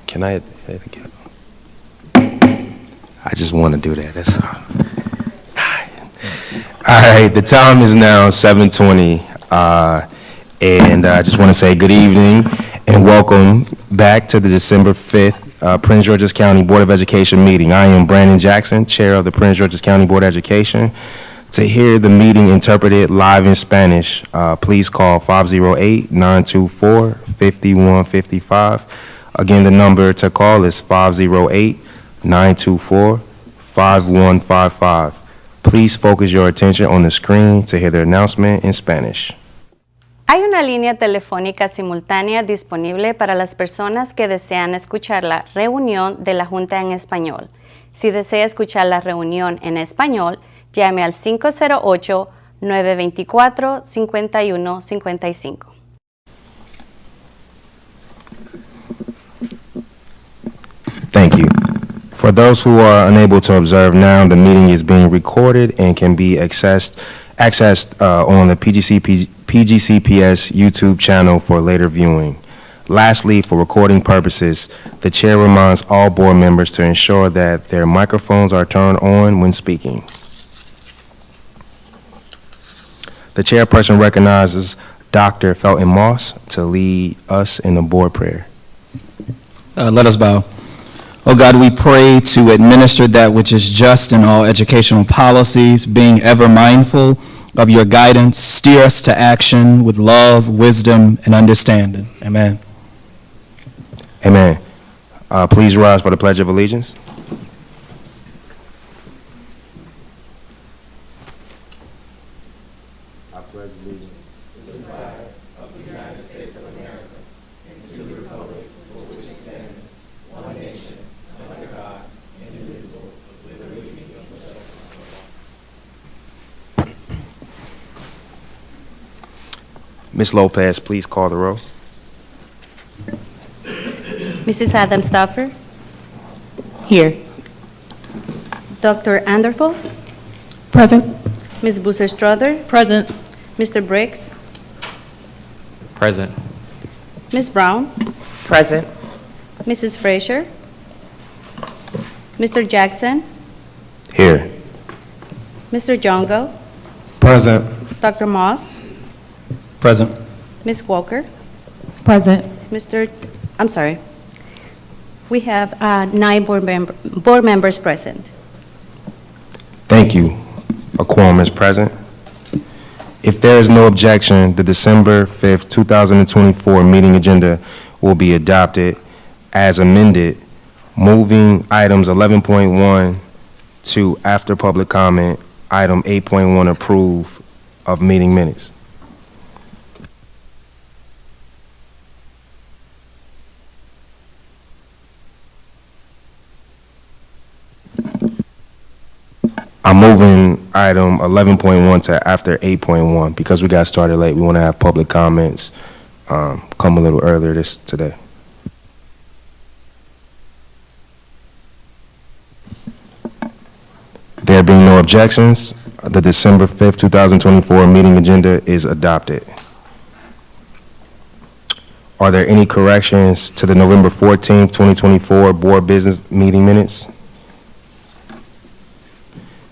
Can I hit it again? I just want to do that, that's all. All right, the time is now 7:20, and I just want to say good evening and welcome back to the December 5th Prince George's County Board of Education meeting. I am Brandon Jackson, Chair of the Prince George's County Board of Education. To hear the meeting interpreted live in Spanish, please call 508-924-5155. Again, the number to call is 508-924-5155. Please focus your attention on the screen to hear the announcement in Spanish. Hay una línea telefónica simultánea disponible para las personas que desean escuchar la reunión de la Junta en español. Si desea escuchar la reunión en español, llame al 508-924-5155. Thank you. For those who are unable to observe now, the meeting is being recorded and can be accessed on the PGCPS YouTube channel for later viewing. Lastly, for recording purposes, the chair reminds all board members to ensure that their microphones are turned on when speaking. The chairperson recognizes Dr. Felton Moss to lead us in the board prayer. Let us bow. Oh God, we pray to administer that which is just in all educational policies, being ever mindful of your guidance. Steer us to action with love, wisdom, and understanding. Amen. Amen. Please rise for the Pledge of Allegiance. I pledge allegiance to the flag of the United States of America and to the republic for which it stands, one nation, under God, indivisible, with liberty and justice for all. Ms. Lopez, please call the roll. Mrs. Adam Stauffer? Here. Dr. Anderful? Present. Ms. Busser-Strother? Present. Mr. Briggs? Present. Ms. Brown? Present. Mrs. Frazier? Mr. Jackson? Here. Mr. Jongo? Present. Dr. Moss? Present. Ms. Walker? Present. We have 9 board members present. Thank you. A quorum is present. If there is no objection, the December 5th, 2024 meeting agenda will be adopted as amended, moving items 11.1 to after public comment, item 8.1 approve of meeting minutes. I'm moving item 11.1 to after 8.1 because we got started late. We want to have public comments come a little earlier today. There being no objections, the December 5th, 2024 meeting agenda is adopted. Are there any corrections to the November 14th, 2024 board business meeting minutes?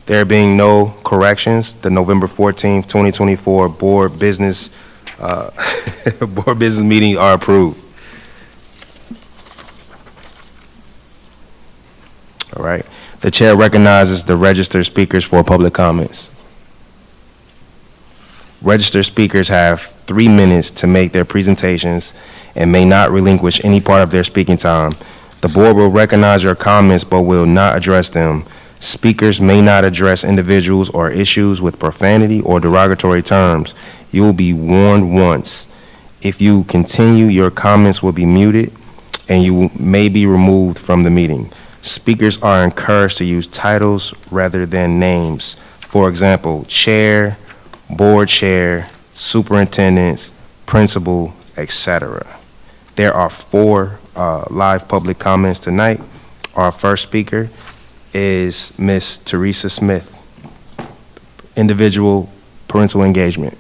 There being no corrections, the November 14th, 2024 board business meetings are approved. All right. The chair recognizes the registered speakers for public comments. Registered speakers have 3 minutes to make their presentations and may not relinquish any part of their speaking time. The board will recognize your comments but will not address them. Speakers may not address individuals or issues with profanity or derogatory terms. You will be warned once. If you continue, your comments will be muted and you may be removed from the meeting. Speakers are encouraged to use titles rather than names. For example, chair, board chair, superintendents, principal, etc. There are 4 live public comments tonight. Our first speaker is Miss Teresa Smith, individual parental engagement.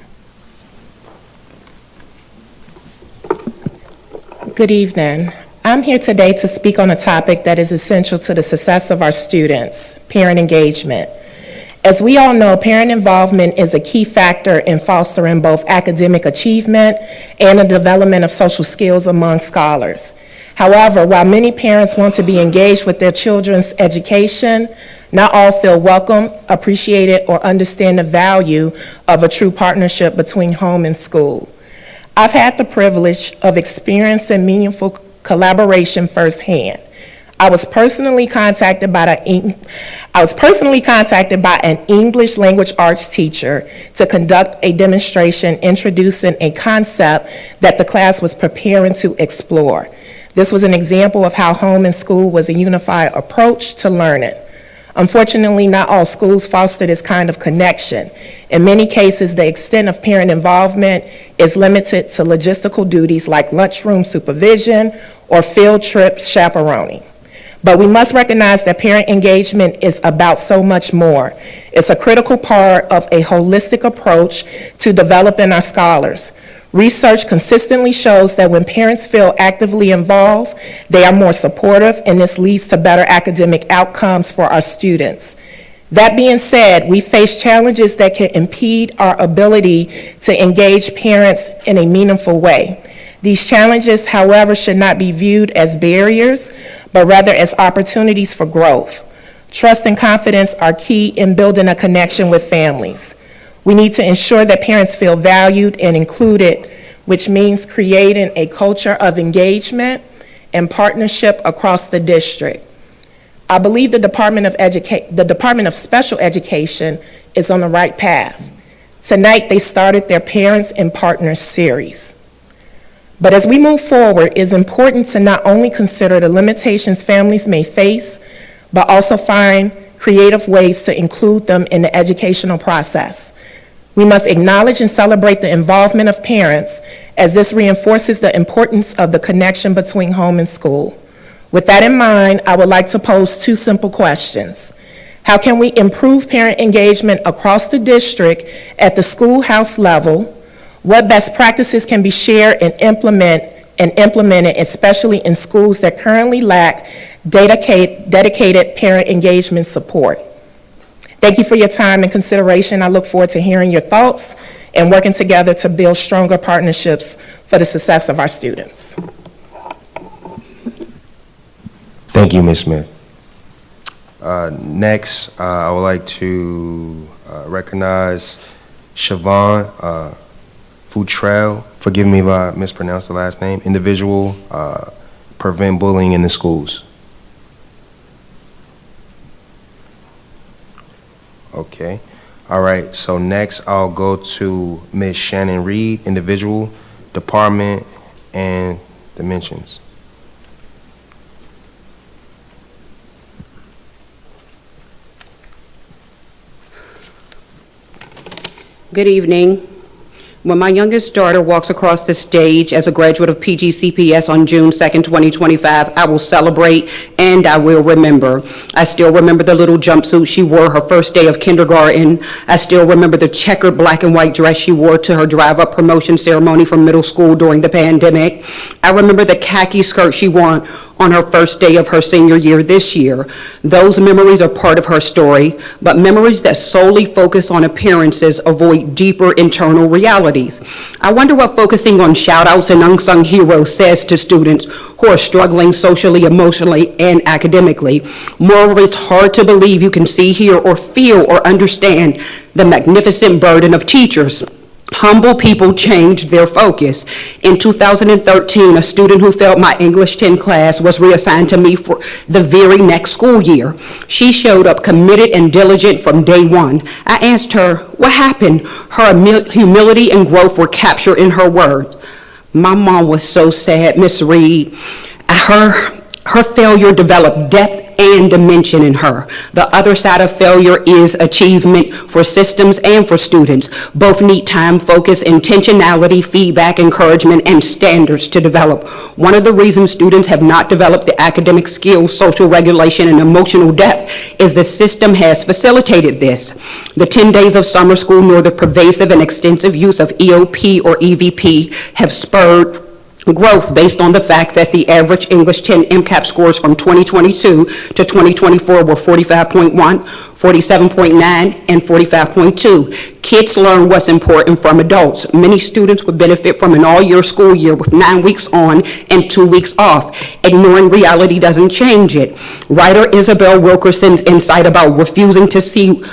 Good evening. I'm here today to speak on a topic that is essential to the success of our students, parent engagement. As we all know, parent involvement is a key factor in fostering both academic achievement and the development of social skills among scholars. However, while many parents want to be engaged with their children's education, not all feel welcome, appreciated, or understand the value of a true partnership between home and school. I've had the privilege of experiencing meaningful collaboration firsthand. I was personally contacted by an English language arts teacher to conduct a demonstration introducing a concept that the class was preparing to explore. This was an example of how home and school was a unified approach to learning. Unfortunately, not all schools foster this kind of connection. In many cases, the extent of parent involvement is limited to logistical duties like lunchroom supervision or field trip chaperoning. But we must recognize that parent engagement is about so much more. It's a critical part of a holistic approach to developing our scholars. Research consistently shows that when parents feel actively involved, they are more supportive, and this leads to better academic outcomes for our students. That being said, we face challenges that can impede our ability to engage parents in a meaningful way. These challenges, however, should not be viewed as barriers, but rather as opportunities for growth. Trust and confidence are key in building a connection with families. We need to ensure that parents feel valued and included, which means creating a culture of engagement and partnership across the district. I believe the Department of Special Education is on the right path. Tonight, they started their Parents and Partners series. But as we move forward, it is important to not only consider the limitations families may face, but also find creative ways to include them in the educational process. We must acknowledge and celebrate the involvement of parents, as this reinforces the importance of the connection between home and school. With that in mind, I would like to pose two simple questions. How can we improve parent engagement across the district at the schoolhouse level? What best practices can be shared and implemented, especially in schools that currently lack dedicated parent engagement support? Thank you for your time and consideration. I look forward to hearing your thoughts and working together to build stronger partnerships for the success of our students. Thank you, Ms. Smith. Next, I would like to recognize Siobhan Futrell, forgive me if I mispronounced the last name, individual, prevent bullying in the schools. Okay, all right, so next I'll go to Ms. Shannon Reed, individual, department, and dimensions. Good evening. When my youngest daughter walks across the stage as a graduate of PGCPS on June 2nd, 2025, I will celebrate and I will remember. I still remember the little jumpsuit she wore her first day of kindergarten. I still remember the checkered black and white dress she wore to her drive-up promotion ceremony from middle school during the pandemic. I remember the khaki skirt she wore on her first day of her senior year this year. Those memories are part of her story, but memories that solely focus on appearances avoid deeper internal realities. I wonder what focusing on shout-outs and unsung heroes says to students who are struggling socially, emotionally, and academically. Moreover, it's hard to believe you can see, hear, or feel, or understand the magnificent burden of teachers. Humble people changed their focus. In 2013, a student who failed my English 10 class was reassigned to me for the very next school year. She showed up committed and diligent from day one. I asked her, what happened? Her humility and growth were captured in her words. My mom was so sad, Miss Reed. Her failure developed depth and dimension in her. The other side of failure is achievement for systems and for students. Both need time, focus, intentionality, feedback, encouragement, and standards to develop. One of the reasons students have not developed the academic skills, social regulation, and emotional depth is the system has facilitated this. The 10 days of summer school nor the pervasive and extensive use of EOP or EVP have spurred growth based on the fact that the average English 10 MCAP scores from 2022 to 2024 were 45.1, 47.9, and 45.2. Kids learn what's important from adults. Many students would benefit from an all-year school year with 9 weeks on and 2 weeks off. Ignoring reality doesn't change it. Writer Isabel Wilkerson's insight about refusing to see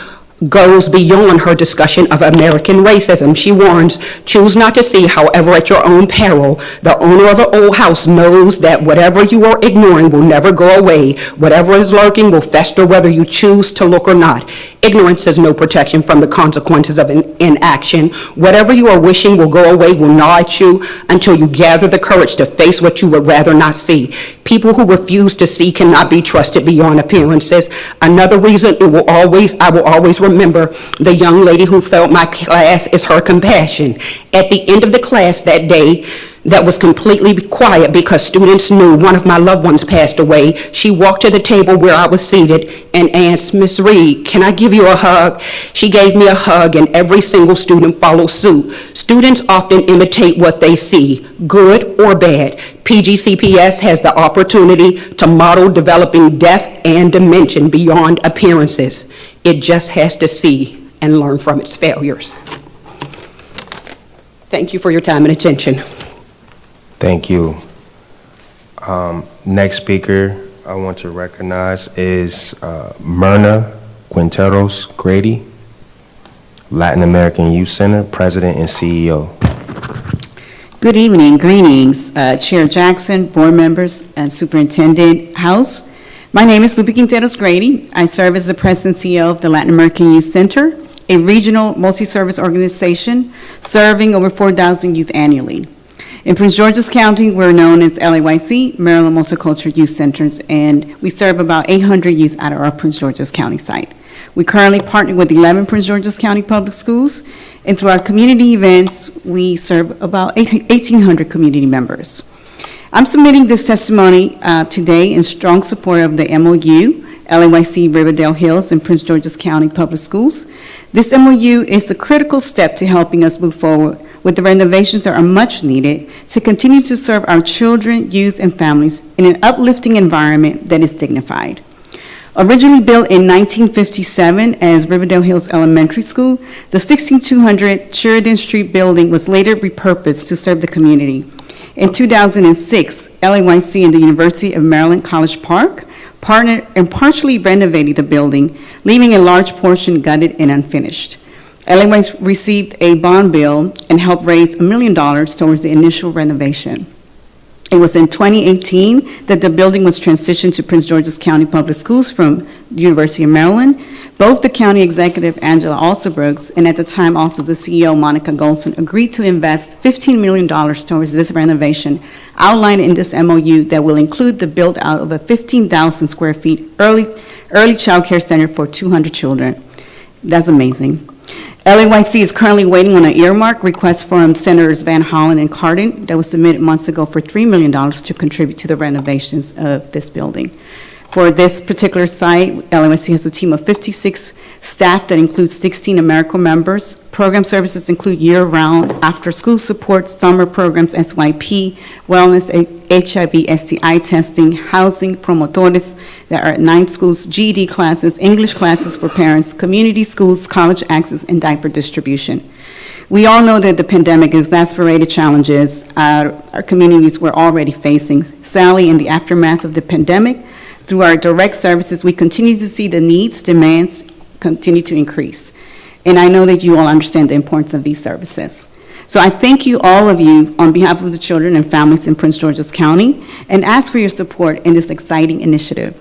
goes beyond her discussion of American racism. She warns, choose not to see, however, at your own peril. The owner of an old house knows that whatever you are ignoring will never go away. Whatever is lurking will fester whether you choose to look or not. Ignorance is no protection from the consequences of inaction. Whatever you are wishing will go away will gnaw at you until you gather the courage to face what you would rather not see. People who refuse to see cannot be trusted beyond appearances. Another reason I will always remember the young lady who failed my class is her compassion. At the end of the class that day, that was completely quiet because students knew one of my loved ones passed away. She walked to the table where I was seated and asked, "Miss Reed, can I give you a hug?" She gave me a hug and every single student followed suit. Students often imitate what they see, good or bad. PGCPS has the opportunity to model developing depth and dimension beyond appearances. It just has to see and learn from its failures. Thank you for your time and attention. Thank you. Next speaker I want to recognize is Myrna Quinteros Grady, Latin American Youth Center President and CEO. Good evening, greetings, Chair Jackson, board members, and Superintendent House. My name is Lupe Quinteros Grady. I serve as the President and CEO of the Latin American Youth Center, a regional multi-service organization serving over 4,000 youth annually. In Prince George's County, we're known as LAYC, Maryland Multicultural Youth Centers, and we serve about 800 youth out of our Prince George's County site. We currently partner with 11 Prince George's County public schools, and through our community events, we serve about 1,800 community members. I'm submitting this testimony today in strong support of the MOU, LAYC Riverdale Hills and Prince George's County Public Schools. This MOU is a critical step to helping us move forward with the renovations that are much needed to continue to serve our children, youth, and families in an uplifting environment that is dignified. Originally built in 1957 as Riverdale Hills Elementary School, the 16200 Sheridan Street building was later repurposed to serve the community. In 2006, LAYC and the University of Maryland College Park partnered and partially renovated the building, leaving a large portion gutted and unfinished. LAYC received a bond bill and helped raise $1 million towards the initial renovation. It was in 2018 that the building was transitioned to Prince George's County Public Schools from the University of Maryland. Both the county executive, Angela Alsobrooks, and at the time also the CEO, Monica Golson, agreed to invest $15 million towards this renovation, outlined in this MOU that will include the build-out of a 15,000 square feet early child care center for 200 children. That's amazing. LAYC is currently waiting on an earmark request from Senators Van Hollen and Cardin that was submitted months ago for $3 million to contribute to the renovations of this building. For this particular site, LAYC has a team of 56 staff that includes 16 AmeriCorps members. Program services include year-round, after-school support, summer programs, SYP, wellness, HIV, STI testing, housing, promotores that are at 9 schools, GED classes, English classes for parents, community schools, college access, and diaper distribution. We all know that the pandemic exacerbated challenges our communities were already facing. Sadly, in the aftermath of the pandemic, through our direct services, we continue to see the demands continue to increase. And I know that you all understand the importance of these services. So I thank you, all of you, on behalf of the children and families in Prince George's County, and ask for your support in this exciting initiative.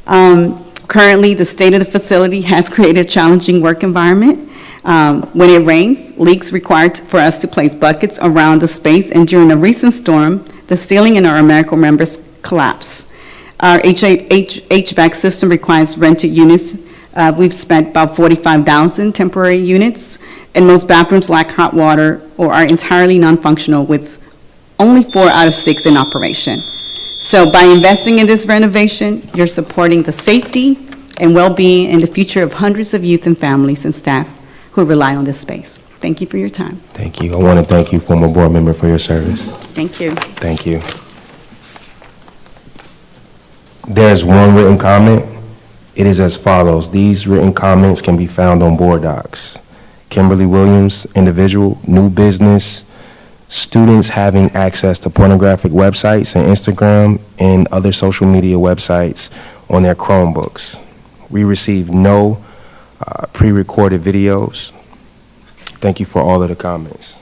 Currently, the state of the facility has created a challenging work environment. When it rains, leaks required for us to place buckets around the space, and during a recent storm, the ceiling in our AmeriCorps members collapsed. Our HVAC system requires rented units. We've spent about 45,000 temporary units, and most bathrooms lack hot water or are entirely non-functional, with only 4 out of 6 in operation. So by investing in this renovation, you're supporting the safety and well-being and the future of hundreds of youth and families and staff who rely on this space. Thank you for your time. Thank you. I want to thank you, former board member, for your service. Thank you. Thank you. There's one written comment. It is as follows. These written comments can be found on board docs. Kimberly Williams, individual, new business, students having access to pornographic websites and Instagram and other social media websites on their Chromebooks. We received no pre-recorded videos. Thank you for all of the comments.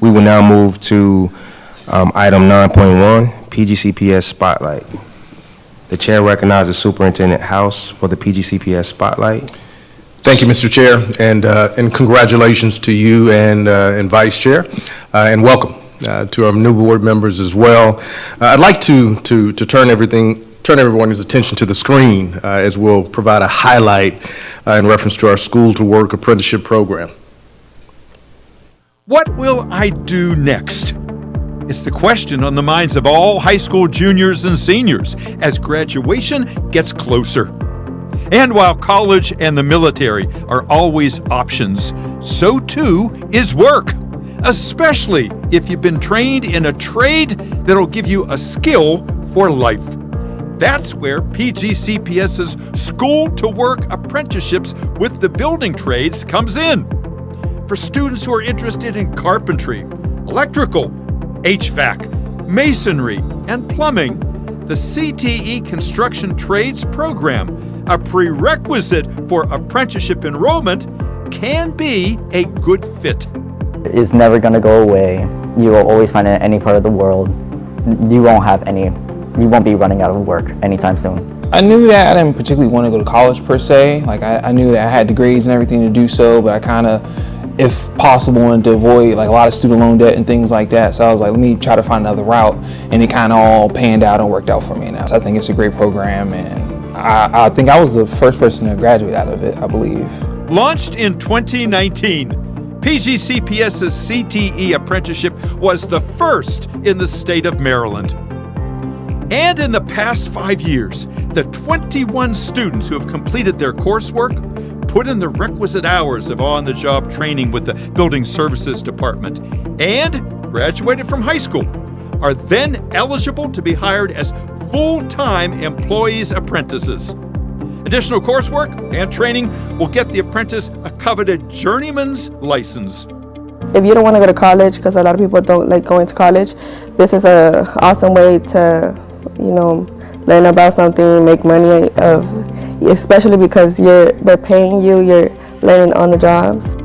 We will now move to item 9.1, PGCPS Spotlight. The chair recognizes Superintendent House for the PGCPS Spotlight. Thank you, Mr. Chair, and congratulations to you and Vice Chair, and welcome to our new board members as well. I'd like to turn everyone's attention to the screen as we'll provide a highlight in reference to our School to Work apprenticeship program. What will I do next? It's the question on the minds of all high school juniors and seniors as graduation gets closer. And while college and the military are always options, so too is work, especially if you've been trained in a trade that'll give you a skill for life. That's where PGCPS's School to Work apprenticeships with the building trades comes in. For students who are interested in carpentry, electrical, HVAC, masonry, and plumbing, the CTE Construction Trades Program, a prerequisite for apprenticeship enrollment, can be a good fit. It's never going to go away. You will always find it in any part of the world. You won't be running out of work anytime soon. I knew that I didn't particularly want to go to college per se. Like I knew that I had the grades and everything to do so, but I kind of, if possible, wanted to avoid like a lot of student loan debt and things like that. So I was like, let me try to find another route, and it kind of all panned out and worked out for me now. So I think it's a great program, and I think I was the first person to graduate out of it, I believe. Launched in 2019, PGCPS's CTE apprenticeship was the first in the state of Maryland. And in the past 5 years, the 21 students who have completed their coursework, put in the requisite hours of on-the-job training with the Building Services Department, and graduated from high school, are then eligible to be hired as full-time employees apprentices. Additional coursework and training will get the apprentice a coveted journeyman's license. If you don't want to go to college, because a lot of people don't like going to college, this is an awesome way to, learn about something, make money, especially because they're paying you, you're learning on the jobs.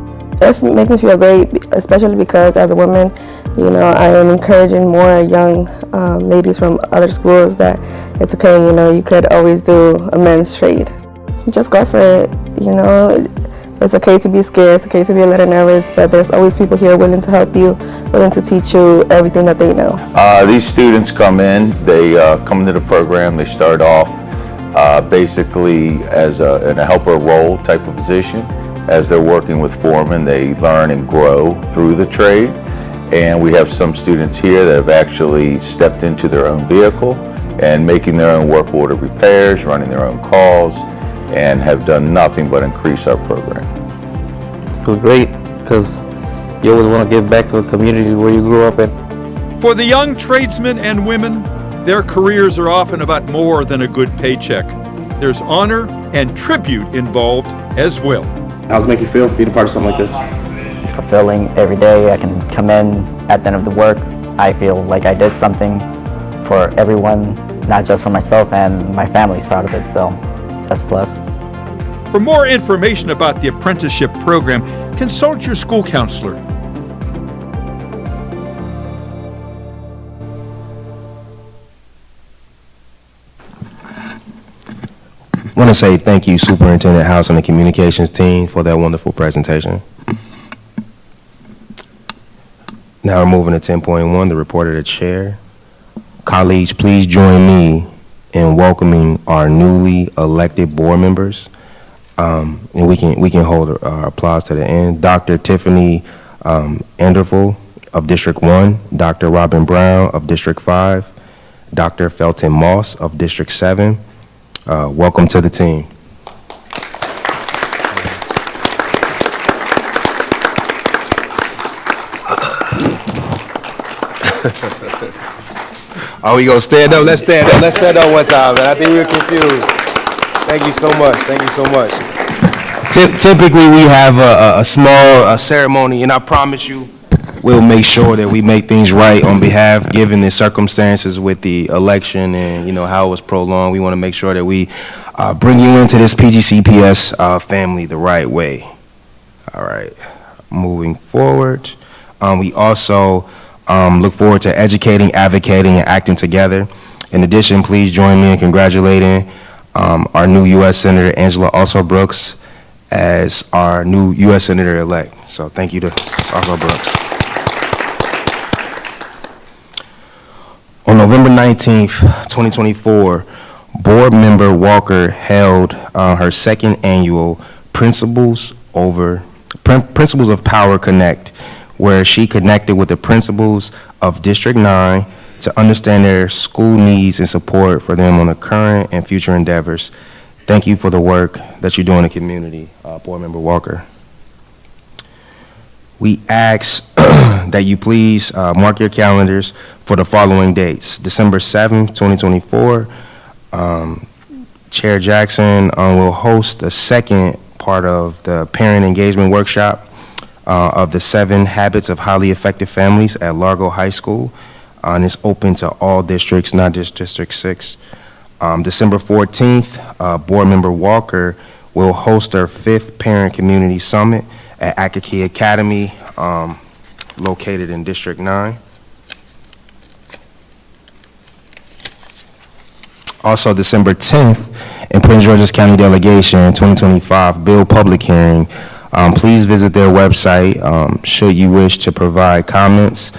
It makes me feel great, especially because as a woman, I am encouraging more young ladies from other schools that it's okay, you could always do a men's trade. Just go for it, It's okay to be scared, it's okay to be a little nervous, but there's always people here willing to help you, willing to teach you everything that they know. These students come in, they come into the program, they start off basically in a helper role type of position. As they're working with foremen, they learn and grow through the trade. And we have some students here that have actually stepped into their own vehicle and making their own work order repairs, running their own calls, and have done nothing but increase our program. It feels great because you always want to give back to the community where you grew up in. For the young tradesmen and women, their careers are often about more than a good paycheck. There's honor and tribute involved as well. How does it make you feel being a part of something like this? Fulfilling every day. I can come in at the end of the work. I feel like I did something for everyone, not just for myself, and my family's proud of it, so that's a plus. For more information about the apprenticeship program, consult your school counselor. I want to say thank you, Superintendent House and the communications team, for that wonderful presentation. Now we're moving to 10.1, the report of the chair. Colleagues, please join me in welcoming our newly elected board members. And we can hold our applause to the end. Dr. Tiffany Anderville of District 1, Dr. Robin Brown of District 5, Dr. Felton Moss of District 7. Welcome to the team. Oh, we gonna stand up? Let's stand up. Let's stand up one time, man. I think we were confused. Thank you so much. Thank you so much. Typically, we have a small ceremony, and I promise you, we'll make sure that we make things right on behalf, given the circumstances with the election and, you know, how it was prolonged. We want to make sure that we bring you into this PGCPS family the right way. All right. Moving forward, we also look forward to educating, advocating, and acting together. In addition, please join me in congratulating our new U.S. Senator Angela Alsop-Brooks as our new U.S. Senator-elect. So thank you to Ms. Alsop-Brooks. On November 19th, 2024, Board Member Walker held her second annual Principles of Power Connect, where she connected with the principals of District 9 to understand their school needs and support for them on the current and future endeavors. Thank you for the work that you do in the community, Board Member Walker. We ask that you please mark your calendars for the following dates. December 7th, 2024, Chair Jackson will host the second part of the parent engagement workshop of the 7 Habits of Highly Effective Families at Largo High School. And it's open to all districts, not just District 6. December 14th, Board Member Walker will host her 5th Parent Community Summit at Akaki Academy, located in District 9. Also, December 10th, in Prince George's County Delegation 2025 Bill Public Hearing. Please visit their website should you wish to provide comments,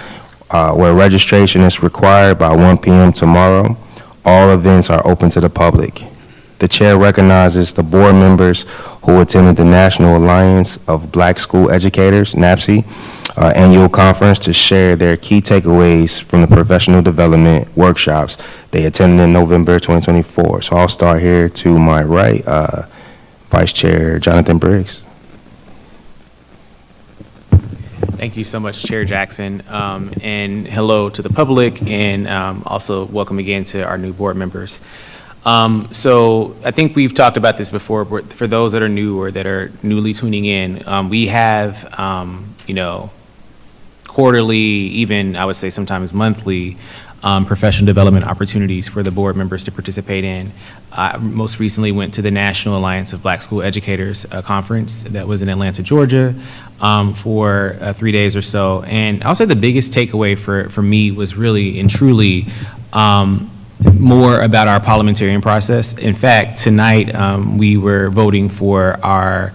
where registration is required by 1 p.m. tomorrow. All events are open to the public. The chair recognizes the board members who attended the National Alliance of Black School Educators, NAPSE, annual conference to share their key takeaways from the professional development workshops they attended in November 2024. So I'll start here to my right, Vice Chair Jonathan Briggs. Thank you so much, Chair Jackson, and hello to the public, and also welcome again to our new board members. So I think we've talked about this before, but for those that are new or that are newly tuning in, we have, quarterly, even I would say sometimes monthly, professional development opportunities for the board members to participate in. I most recently went to the National Alliance of Black School Educators conference that was in Atlanta, Georgia, for 3 days or so. And I'll say the biggest takeaway for me was really and truly more about our parliamentarian process. In fact, tonight we were voting for our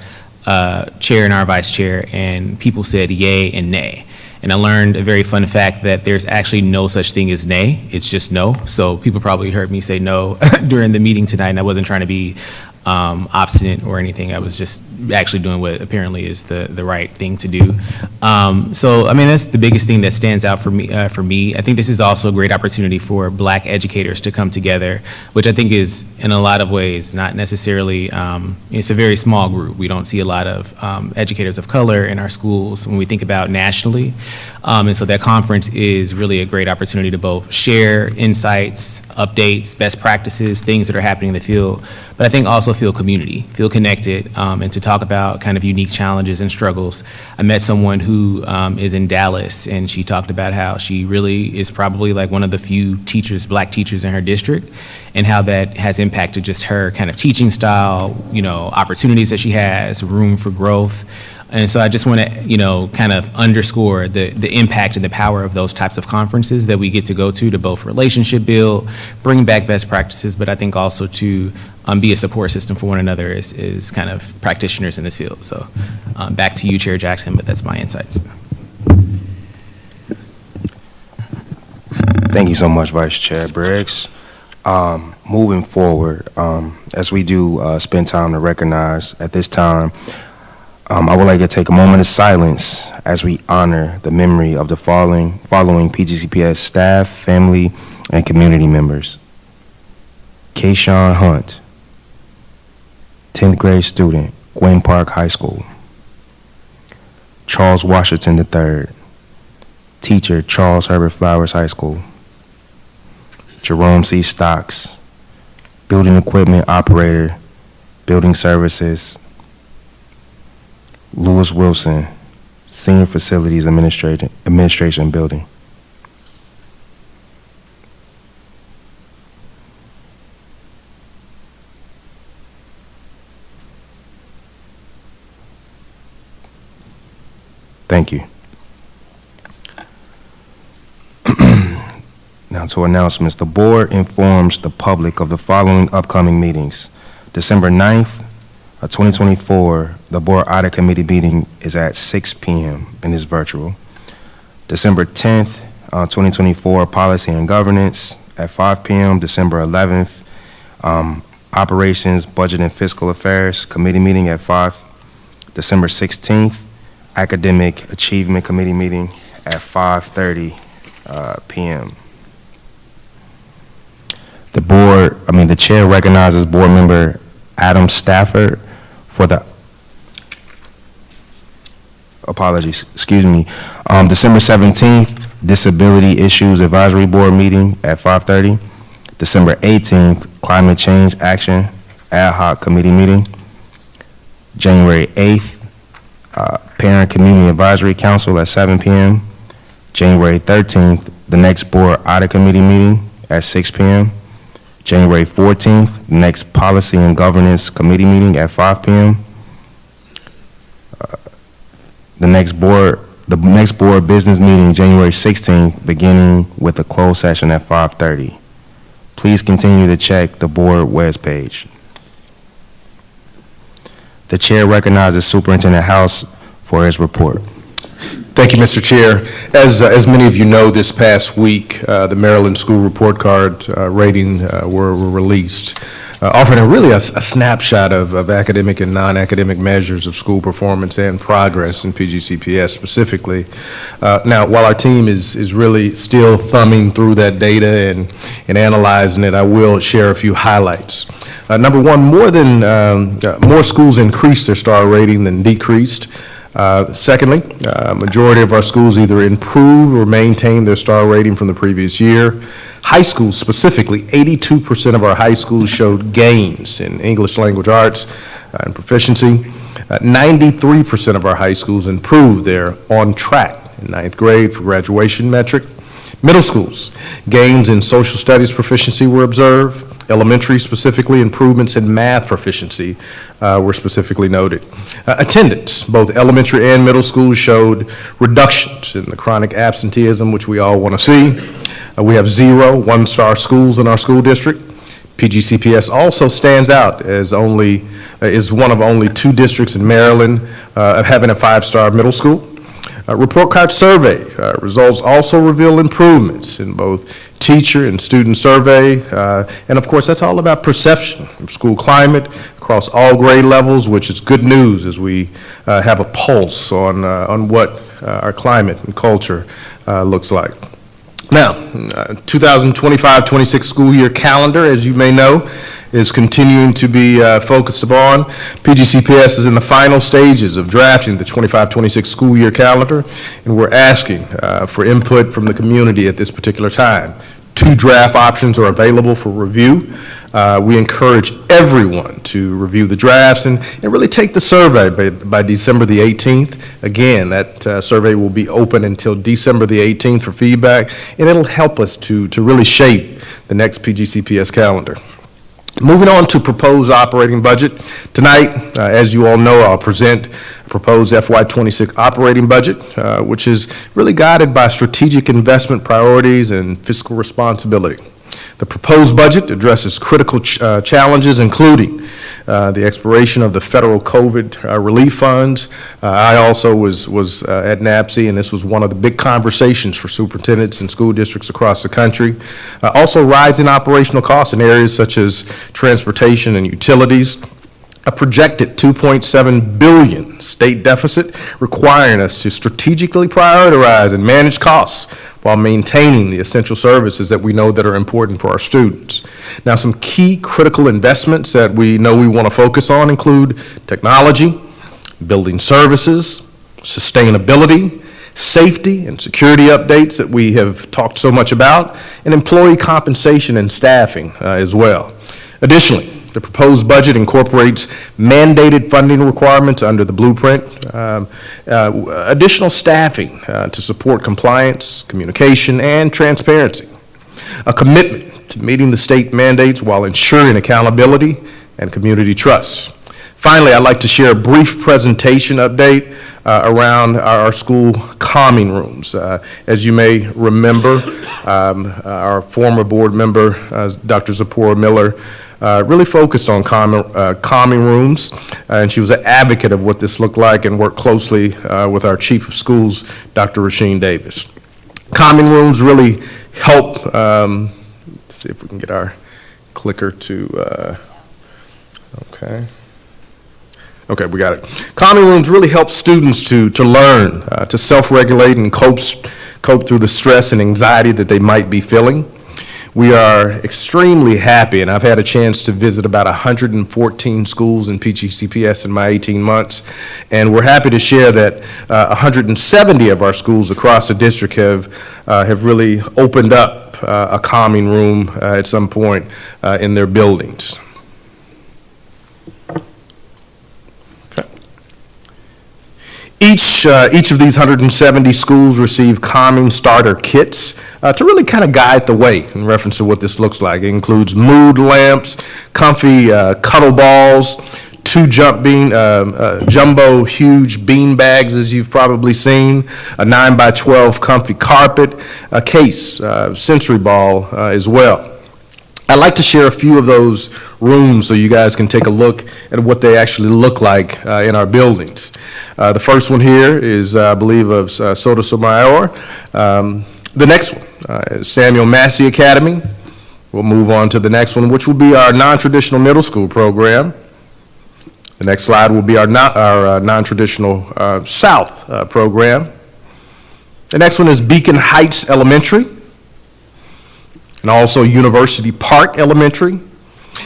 chair and our vice chair, and people said yay and nay. And I learned a very fun fact that there's actually no such thing as nay, it's just no. So people probably heard me say no during the meeting tonight, and I wasn't trying to be obstinate or anything. I was just actually doing what apparently is the right thing to do. So, I mean, that's the biggest thing that stands out for me. I think this is also a great opportunity for Black educators to come together, which I think is, in a lot of ways, not necessarily, it's a very small group. We don't see a lot of educators of color in our schools when we think about nationally. And so that conference is really a great opportunity to both share insights, updates, best practices, things that are happening in the field, but I think also feel community, feel connected, and to talk about kind of unique challenges and struggles. I met someone who is in Dallas, and she talked about how she really is probably like one of the few teachers, Black teachers in her district, and how that has impacted just her kind of teaching style, opportunities that she has, room for growth. And so I just want to, kind of underscore the impact and the power of those types of conferences that we get to go to both relationship build, bring back best practices, but I think also to be a support system for one another as kind of practitioners in this field. So back to you, Chair Jackson, but that's my insights. Thank you so much, Vice Chair Briggs. Moving forward, as we do spend time to recognize at this time, I would like to take a moment of silence as we honor the memory of the following PGCPS staff, family, and community members. Kayshawn Hunt, 10th grade student, Gwynn Park High School. Charles Washington III, teacher, Charles Herbert Flowers High School. Jerome C. Stocks, building equipment operator, building services. Lewis Wilson, senior facilities administration building. Thank you. Now to announcements. The board informs the public of the following upcoming meetings. December 9th of 2024, the board audit committee meeting is at 6 p.m. and is virtual. December 10th, 2024, policy and governance at 5 p.m. December 11th, operations, budget and fiscal affairs committee meeting at 5. December 16th, academic achievement committee meeting at 5:30 p.m. The chair recognizes board member Adam Stafford for the, December 17th, disability issues advisory board meeting at 5:30. December 18th, climate change action ad hoc committee meeting. January 8th, parent community advisory council at 7 p.m. January 13th, the next board audit committee meeting at 6 p.m. January 14th, the next policy and governance committee meeting at 5 p.m. The next board business meeting, January 16th, beginning with a closed session at 5:30. Please continue to check the board webpage. The chair recognizes Superintendent House for his report. Thank you, Mr. Chair. As many of you know, this past week, the Maryland School Report Card rating were released, offering a snapshot of academic and non-academic measures of school performance and progress in PGCPS specifically. Now, while our team is really still thumbing through that data and analyzing it, I will share a few highlights. Number one, more schools increased their star rating than decreased. Secondly, majority of our schools either improved or maintained their star rating from the previous year. High schools specifically, 82% of our high schools showed gains in English language arts and proficiency. 93% of our high schools improved their on track in ninth grade for graduation metric. Middle schools, gains in social studies proficiency were observed. Elementary, specifically, improvements in math proficiency were specifically noted. Attendance, both elementary and middle schools showed reductions in the chronic absenteeism, which we all want to see. We have 0 one-star schools in our school district. PGCPS also stands out as is one of only 2 districts in Maryland having a 5-star middle school. Report card survey results also reveal improvements in both teacher and student survey, and of course that's all about perception of school climate across all grade levels, which is good news as we have a pulse on what our climate and culture looks like. Now, 2025-26 school year calendar, as you may know, is continuing to be focused upon. PGCPS is in the final stages of drafting the 25-26 school year calendar, and we're asking for input from the community at this particular time. 2 draft options are available for review. We encourage everyone to review the drafts and really take the survey by December the 18th. Again, that survey will be open until December the 18th for feedback, and it'll help us to really shape the next PGCPS calendar. Moving on to proposed operating budget. Tonight, as you all know, I'll present a proposed FY26 operating budget, which is really guided by strategic investment priorities and fiscal responsibility. The proposed budget addresses critical challenges, including the expiration of the federal COVID relief funds. I also was at NAPSI, and this was one of the big conversations for superintendents and school districts across the country. Also, rising operational costs in areas such as transportation and utilities. A projected $2.7 billion state deficit, requiring us to strategically prioritize and manage costs while maintaining the essential services that we know that are important for our students. Now, some key critical investments that we know we want to focus on include technology, building services, sustainability, safety and security updates that we have talked so much about, and employee compensation and staffing as well. Additionally, the proposed budget incorporates mandated funding requirements under the blueprint, additional staffing to support compliance, communication, and transparency, a commitment to meeting the state mandates while ensuring accountability and community trust. Finally, I'd like to share a brief presentation update around our school calming rooms. As you may remember, our former board member, Dr. Zipporah Miller, really focused on calming rooms, and she was an advocate of what this looked like and worked closely with our chief of schools, Dr. Rasheen Davis. Calming rooms really help, let's see if we can get our clicker to, Okay, we got it. Calming rooms really help students to learn, to self-regulate and cope through the stress and anxiety that they might be feeling. We are extremely happy, and I've had a chance to visit about 114 schools in PGCPS in my 18 months, and we're happy to share that 170 of our schools across the district have really opened up a calming room at some point in their buildings. Each of these 170 schools receive calming starter kits to really kind of guide the way in reference to what this looks like. It includes mood lamps, comfy cuddle balls, two jumbo huge bean bags, as you've probably seen, a 9x12 comfy carpet, a case, sensory ball as well. I'd like to share a few of those rooms so you guys can take a look at what they actually look like in our buildings. The first one here is, I believe, of Soto Sotomayor. The next one is Samuel Massey Academy. We'll move on to the next one, which will be our non-traditional middle school program. The next slide will be our non-traditional South program. The next one is Beacon Heights Elementary, and also University Park Elementary.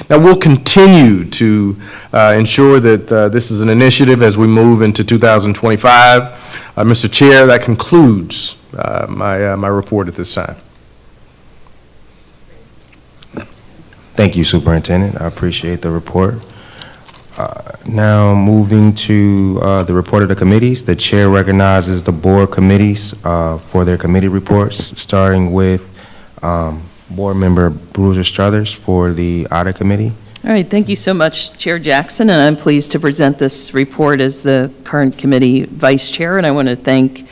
Now, we'll continue to ensure that this is an initiative as we move into 2025. Mr. Chair, that concludes my report at this time. Thank you, Superintendent. I appreciate the report. Now, moving to the report of the committees, the chair recognizes the board committees for their committee reports, starting with Board Member Bruiser Struthers for the Audit Committee. All right, thank you so much, Chair Jackson, and I'm pleased to present this report as the current committee vice chair, and I want to thank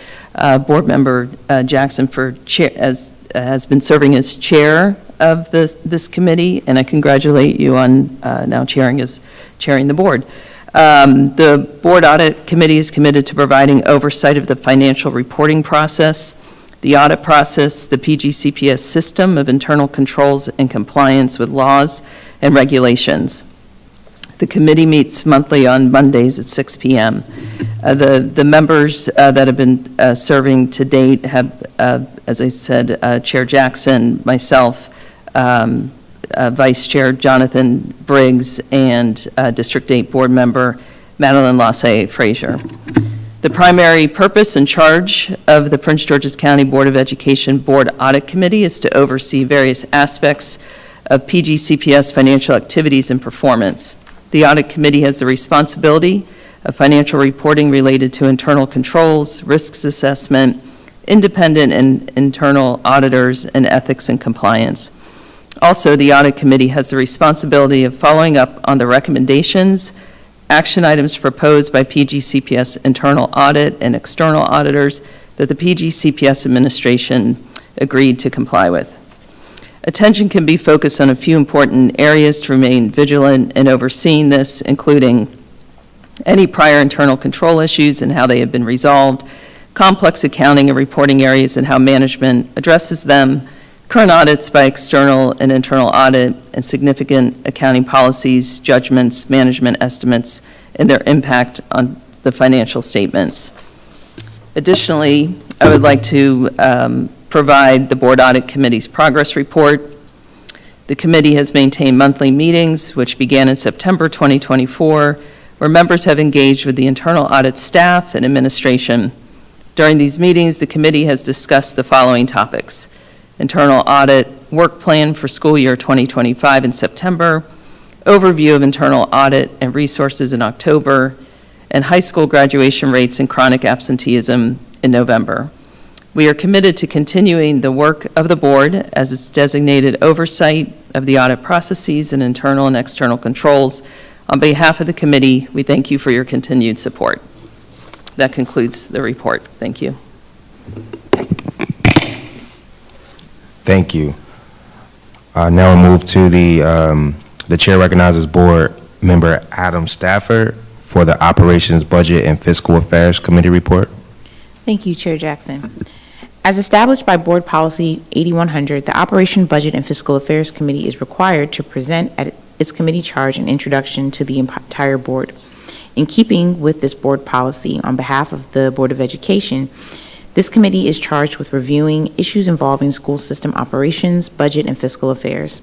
Board Member Jackson for has been serving as chair of this committee, and I congratulate you on now chairing the board. The Board Audit Committee is committed to providing oversight of the financial reporting process, the audit process, the PGCPS system of internal controls and compliance with laws and regulations. The committee meets monthly on Mondays at 6 p.m. The members that have been serving to date have, as I said, Chair Jackson, myself, Vice Chair Jonathan Briggs, and District 8 Board Member Madeline Lassay Frazier. The primary purpose and charge of the Prince George's County Board of Education Board Audit Committee is to oversee various aspects of PGCPS financial activities and performance. The Audit Committee has the responsibility of financial reporting related to internal controls, risks assessment, independent and internal auditors, and ethics and compliance. Also, the Audit Committee has the responsibility of following up on the recommendations, action items proposed by PGCPS internal audit and external auditors that the PGCPS administration agreed to comply with. Attention can be focused on a few important areas to remain vigilant in overseeing this, including any prior internal control issues and how they have been resolved, complex accounting and reporting areas and how management addresses them, current audits by external and internal audit, and significant accounting policies, judgments, management estimates, and their impact on the financial statements. Additionally, I would like to provide the Board Audit Committee's progress report. The committee has maintained monthly meetings, which began in September 2024, where members have engaged with the internal audit staff and administration. During these meetings, the committee has discussed the following topics: internal audit, work plan for school year 2025 in September, overview of internal audit and resources in October, and high school graduation rates and chronic absenteeism in November. We are committed to continuing the work of the board as its designated oversight of the audit processes and internal and external controls. On behalf of the committee, we thank you for your continued support. That concludes the report. Thank you. Thank you. Now we'll move to the chair recognizes board member Adam Stafford for the Operations, Budget, and Fiscal Affairs Committee report. Thank you, Chair Jackson. As established by Board Policy 8100, the Operation, Budget, and Fiscal Affairs Committee is required to present at its committee charge an introduction to the entire board. In keeping with this board policy, on behalf of the Board of Education, this committee is charged with reviewing issues involving school system operations, budget, and fiscal affairs.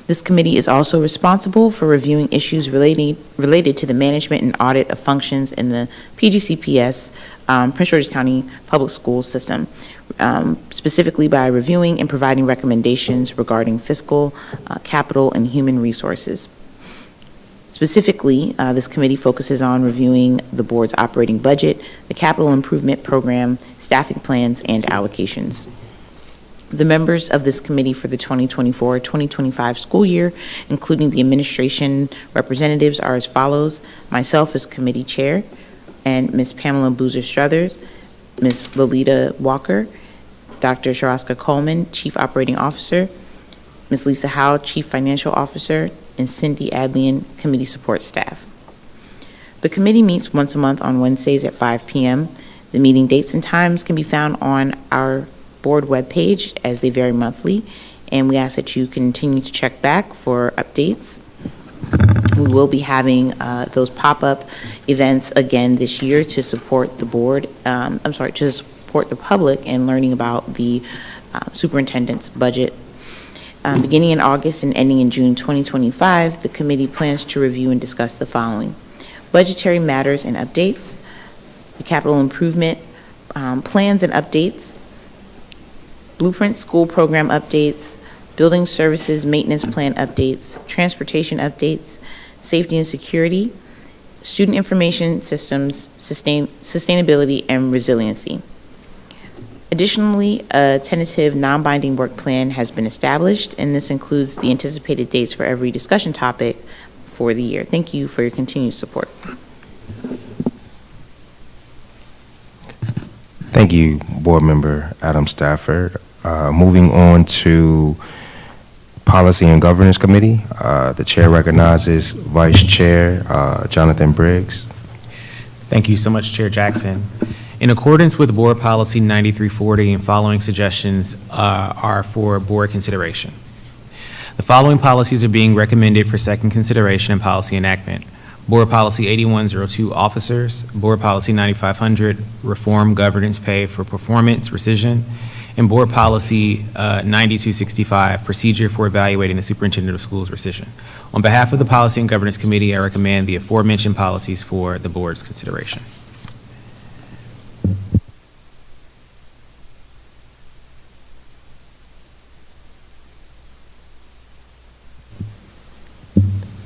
This committee is also responsible for reviewing issues related to the management and audit of functions in the PGCPS, Prince George's County Public School System, specifically by reviewing and providing recommendations regarding fiscal, capital, and human resources. Specifically, this committee focuses on reviewing the board's operating budget, the capital improvement program, staffing plans, and allocations. The members of this committee for the 2024-2025 school year, including the administration representatives, are as follows: myself as committee chair, and Ms. Pamela Boozer-Struthers, Ms. Lolita Walker, Dr. Sharaska Coleman, Chief Operating Officer, Ms. Lisa Howe, Chief Financial Officer, and Cindy Adlian, Committee Support Staff. The committee meets once a month on Wednesdays at 5 p.m. The meeting dates and times can be found on our board webpage as they vary monthly, and we ask that you continue to check back for updates. We will be having those pop-up events again this year to support the board, to support the public in learning about the superintendent's budget. Beginning in August and ending in June 2025, the committee plans to review and discuss the following: budgetary matters and updates, the capital improvement plans and updates, blueprint school program updates, building services maintenance plan updates, transportation updates, safety and security, student information systems, sustainability, and resiliency. Additionally, a tentative non-binding work plan has been established, and this includes the anticipated dates for every discussion topic for the year. Thank you for your continued support. Thank you, Board Member Adam Stafford. Moving on to Policy and Governance Committee, the chair recognizes Vice Chair Jonathan Briggs. Thank you so much, Chair Jackson. In accordance with Board Policy 9340, and following suggestions are for board consideration. The following policies are being recommended for second consideration and policy enactment: Board Policy 8102, Officers; Board Policy 9500, Reform Governance Pay for Performance Rescission; and Board Policy 9265, Procedure for Evaluating the Superintendent of Schools Rescission. On behalf of the Policy and Governance Committee, I recommend the aforementioned policies for the board's consideration.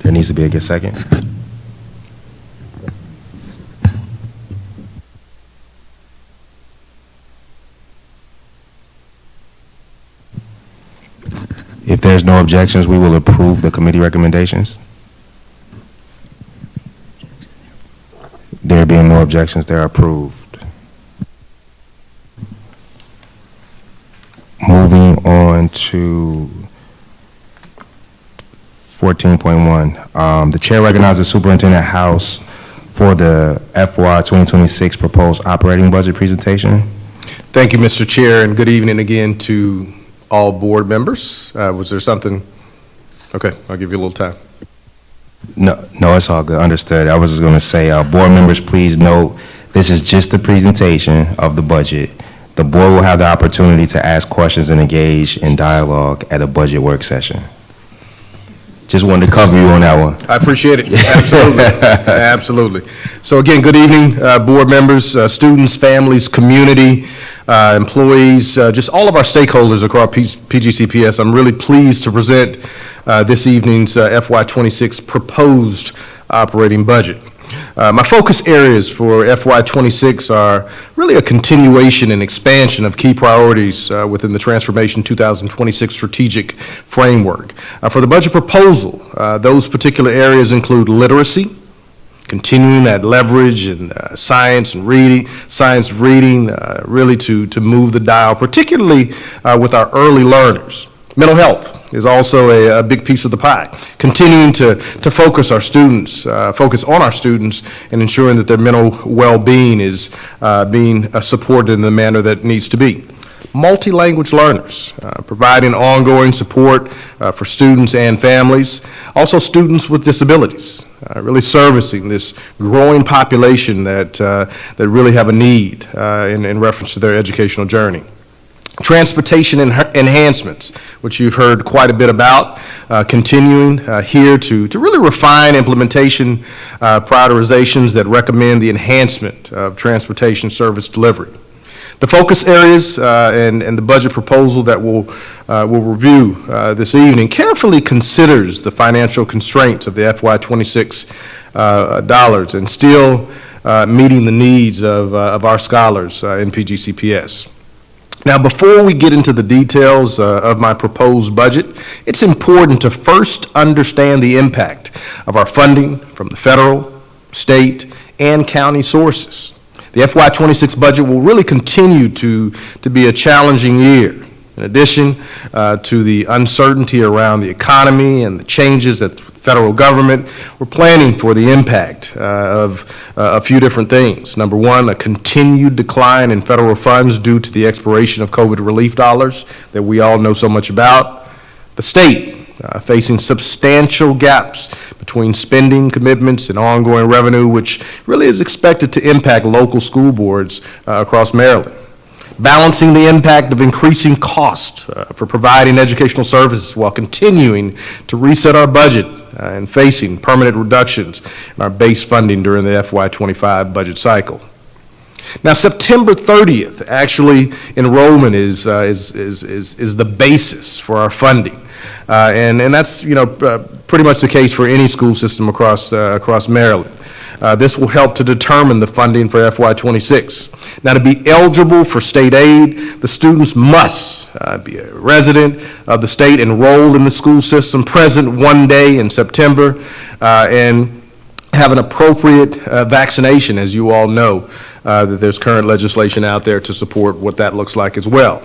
There needs to be a good second. If there's no objections, we will approve the committee recommendations. There being no objections, they are approved. Moving on to 14.1. The chair recognizes Superintendent House for the FY 2026 proposed operating budget presentation. Thank you, Mr. Chair, and good evening again to all board members. Was there something? Okay, I'll give you a little time. No, it's all good. Understood. I was just going to say, board members, please note, this is just the presentation of the budget. The board will have the opportunity to ask questions and engage in dialogue at a budget work session. Just wanted to cover you on that one. I appreciate it. Absolutely. Absolutely. So again, good evening, board members, students, families, community, employees, just all of our stakeholders across PGCPS. I'm really pleased to present this evening's FY26 proposed operating budget. My focus areas for FY26 are really a continuation and expansion of key priorities within the Transformation 2026 strategic framework. For the budget proposal, those particular areas include literacy, continuing that leverage in science reading, really to move the dial, particularly with our early learners. Mental health is also a big piece of the pie. Continuing to focus on our students and ensuring that their mental well-being is being supported in the manner that it needs to be. Multi-language learners, providing ongoing support for students and families. Also students with disabilities, really servicing this growing population that really have a need in reference to their educational journey. Transportation enhancements, which you've heard quite a bit about, continuing here to really refine implementation prioritizations that recommend the enhancement of transportation service delivery. The focus areas and the budget proposal that we'll review this evening carefully considers the financial constraints of the FY26 dollars and still meeting the needs of our scholars in PGCPS. Now, before we get into the details of my proposed budget, it's important to first understand the impact of our funding from the federal, state, and county sources. The FY26 budget will really continue to be a challenging year. In addition to the uncertainty around the economy and the changes at the federal government, we're planning for the impact of a few different things. Number one, a continued decline in federal funds due to the expiration of COVID relief dollars that we all know so much about. The state facing substantial gaps between spending commitments and ongoing revenue, which really is expected to impact local school boards across Maryland. Balancing the impact of increasing costs for providing educational services while continuing to reset our budget and facing permanent reductions in our base funding during the FY25 budget cycle. Now, September 30th, actually, enrollment is the basis for our funding. And that's, pretty much the case for any school system across Maryland. This will help to determine the funding for FY26. Now, to be eligible for state aid, the students must be a resident of the state, enrolled in the school system, present one day in September, and have an appropriate vaccination. As you all know, that there's current legislation out there to support what that looks like as well.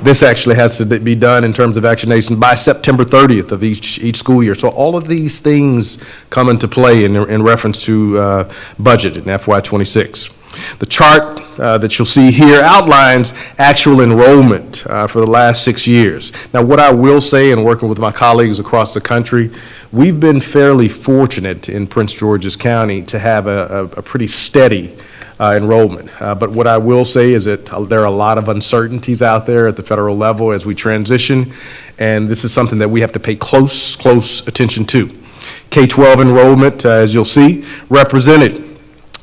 This actually has to be done in terms of vaccination by September 30th of each school year. So all of these things come into play in reference to budget in FY26. The chart that you'll see here outlines actual enrollment for the last 6 years. Now, what I will say, in working with my colleagues across the country, we've been fairly fortunate in Prince George's County to have a pretty steady enrollment. But what I will say is that there are a lot of uncertainties out there at the federal level as we transition, and this is something that we have to pay close attention to. K-12 enrollment, as you'll see, represented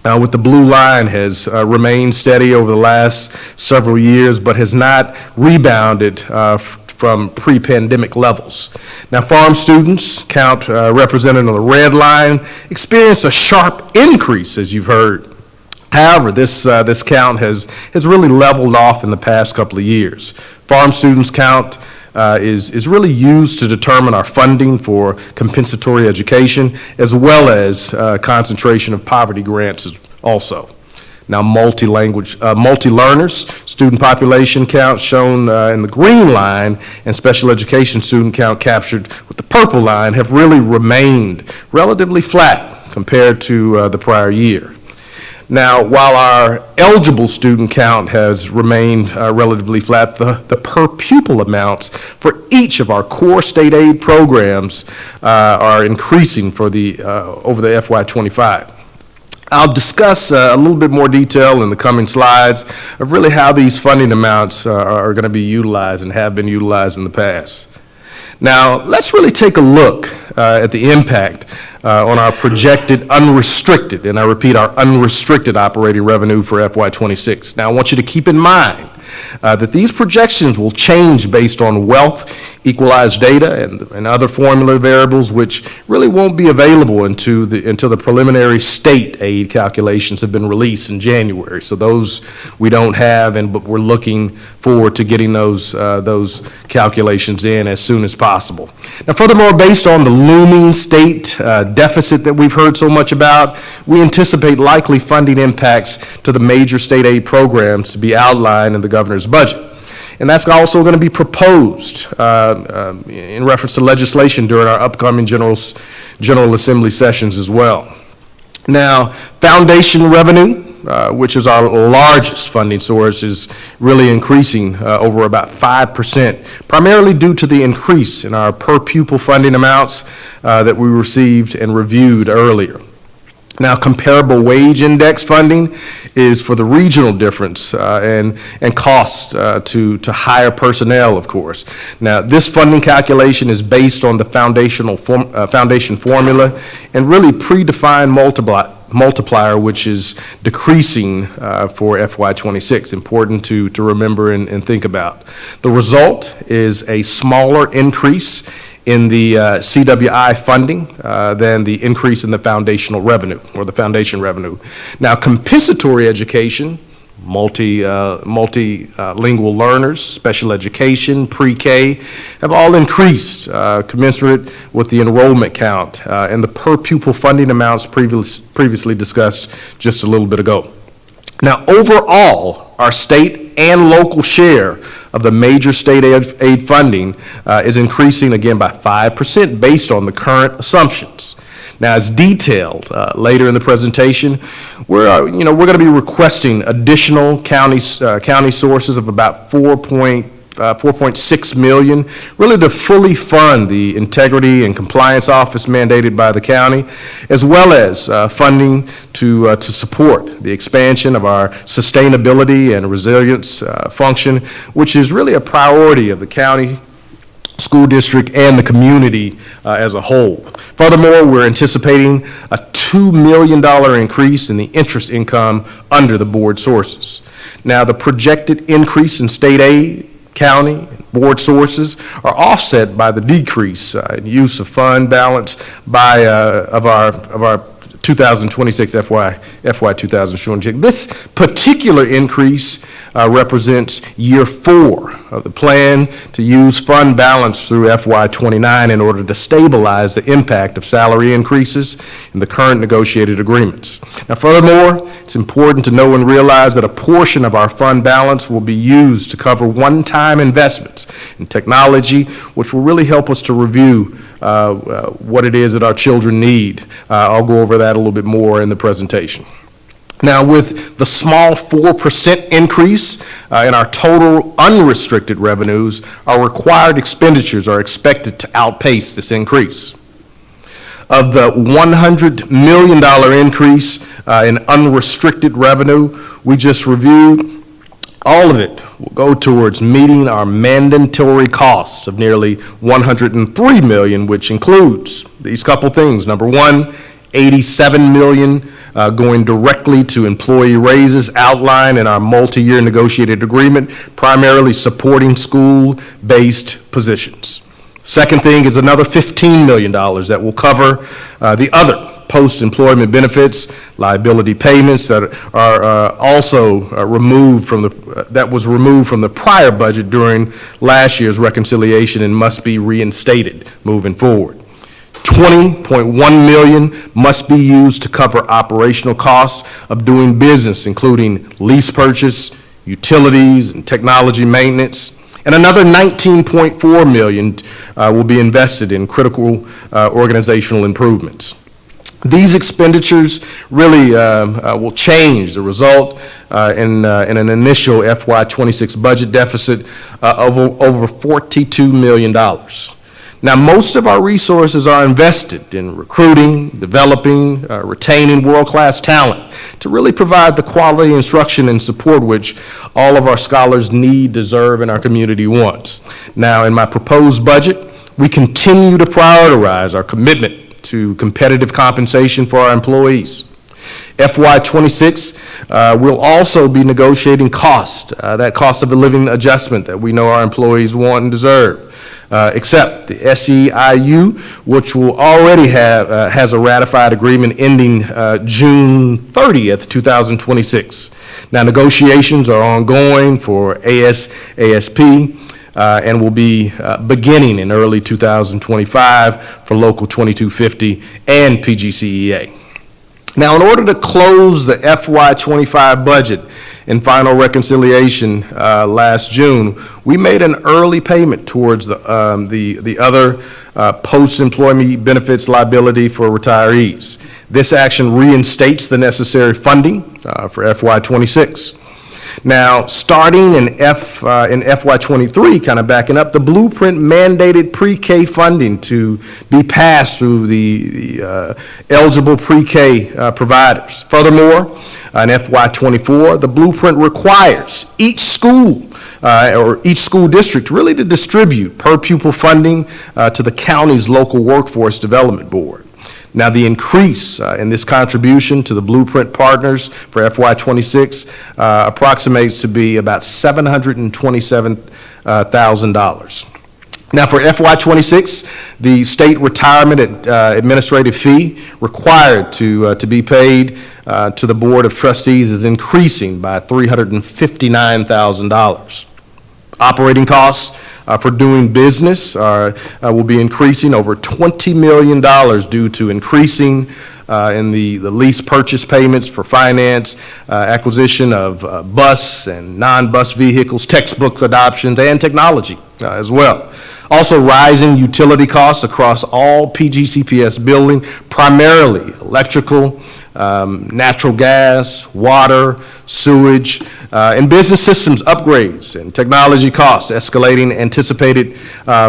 with the blue line, has remained steady over the last several years, but has not rebounded from pre-pandemic levels. Now, farm students count represented on the red line experienced a sharp increase, as you've heard. However, this count has really leveled off in the past couple of years. Farm students count is really used to determine our funding for compensatory education, as well as concentration of poverty grants also. Now, multi-learners, student population count shown in the green line, and special education student count captured with the purple line have really remained relatively flat compared to the prior year. Now, while our eligible student count has remained relatively flat, the per pupil amounts for each of our core state aid programs are increasing for over the FY25. I'll discuss a little bit more detail in the coming slides of really how these funding amounts are going to be utilized and have been utilized in the past. Now, let's really take a look at the impact on our projected unrestricted, and I repeat, our unrestricted operating revenue for FY26. Now, I want you to keep in mind that these projections will change based on wealth equalized data and other formula variables, which really won't be available until the preliminary state aid calculations have been released in January. So those we don't have, but we're looking forward to getting those calculations in as soon as possible. Now, furthermore, based on the looming state deficit that we've heard so much about, we anticipate likely funding impacts to the major state aid programs to be outlined in the governor's budget. And that's also going to be proposed in reference to legislation during our upcoming General Assembly sessions as well. Now, foundation revenue, which is our largest funding source, is really increasing over about 5%, primarily due to the increase in our per pupil funding amounts that we received and reviewed earlier. Now, comparable wage index funding is for the regional difference and cost to hire personnel, of course. Now, this funding calculation is based on the foundation formula and really predefined multiplier, which is decreasing for FY26. Important to remember and think about. The result is a smaller increase in the CWI funding than the increase in the foundational revenue or the foundation revenue. Now, compensatory education, multilingual learners, special education, pre-K, have all increased commensurate with the enrollment count and the per pupil funding amounts previously discussed just a little bit ago. Now, overall, our state and local share of the major state aid funding is increasing again by 5% based on the current assumptions. Now, as detailed later in the presentation, we're going to be requesting additional county sources of about $4.6 million, really to fully fund the integrity and compliance office mandated by the county, as well as funding to support the expansion of our sustainability and resilience function, which is really a priority of the county, school district, and the community as a whole. Furthermore, we're anticipating a $2 million increase in the interest income under the board sources. Now, the projected increase in state aid, county, and board sources are offset by the decrease in use of fund balance of our 2026 FY 2026. This particular increase represents year 4 of the plan to use fund balance through FY 29 in order to stabilize the impact of salary increases in the current negotiated agreements. Now, furthermore, it's important to know and realize that a portion of our fund balance will be used to cover one-time investments in technology, which will really help us to review what it is that our children need. I'll go over that a little bit more in the presentation. Now, with the small 4% increase in our total unrestricted revenues, our required expenditures are expected to outpace this increase. Of the $100 million increase in unrestricted revenue we just reviewed, all of it will go towards meeting our mandatory costs of nearly $103 million, which includes these couple things. Number one, $87 million going directly to employee raises outlined in our multi-year negotiated agreement, primarily supporting school-based positions. Second thing is another $15 million that will cover the other post-employment benefits, liability payments that are also removed from that was removed from the prior budget during last year's reconciliation and must be reinstated moving forward. $20.1 million must be used to cover operational costs of doing business, including lease purchase, utilities, and technology maintenance. And another $19.4 million will be invested in critical organizational improvements. These expenditures really will change the result in an initial FY26 budget deficit of over $42 million. Now, most of our resources are invested in recruiting, developing, retaining world-class talent to really provide the quality instruction and support which all of our scholars need, deserve, and our community wants. Now, in my proposed budget, we continue to prioritize our commitment to competitive compensation for our employees. FY26, we'll also be negotiating that cost of a living adjustment that we know our employees want and deserve. Except the SEIU, which will already has a ratified agreement ending June 30th, 2026. Now, negotiations are ongoing for ASP and will be beginning in early 2025 for Local 2250 and PGCEA. Now, in order to close the FY25 budget and final reconciliation last June, we made an early payment towards the other post-employment benefits liability for retirees. This action reinstates the necessary funding for FY26. Now, starting in FY23, kind of backing up, the blueprint mandated pre-K funding to be passed through the eligible pre-K providers. Furthermore, in FY24, the blueprint requires each school or each school district really to distribute per pupil funding to the county's local workforce development board. Now, the increase in this contribution to the Blueprint partners for FY26 approximates to be about $727,000. Now, for FY26, the state retirement administrative fee required to be paid to the Board of Trustees is increasing by $359,000. Operating costs for doing business will be increasing over $20 million due to increasing in the lease purchase payments for finance, acquisition of bus and non-bus vehicles, textbook adoptions, and technology as well. Also, rising utility costs across all PGCPS building, primarily electrical, natural gas, water, sewage, and business systems upgrades and technology costs escalating anticipated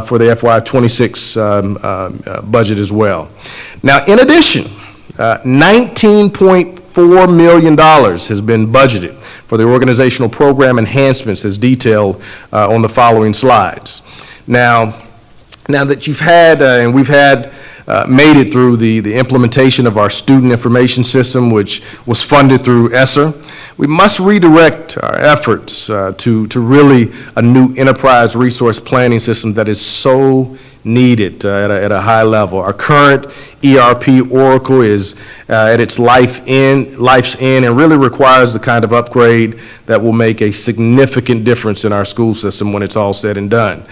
for the FY26 budget as well. Now, in addition, $19.4 million has been budgeted for the organizational program enhancements as detailed on the following slides. Now that you've had, and we've had made it through the implementation of our student information system, which was funded through ESSER, we must redirect our efforts to really a new enterprise resource planning system that is so needed at a high level. Our current ERP Oracle is at its life's end and really requires the kind of upgrade that will make a significant difference in our school system when it's all said and done.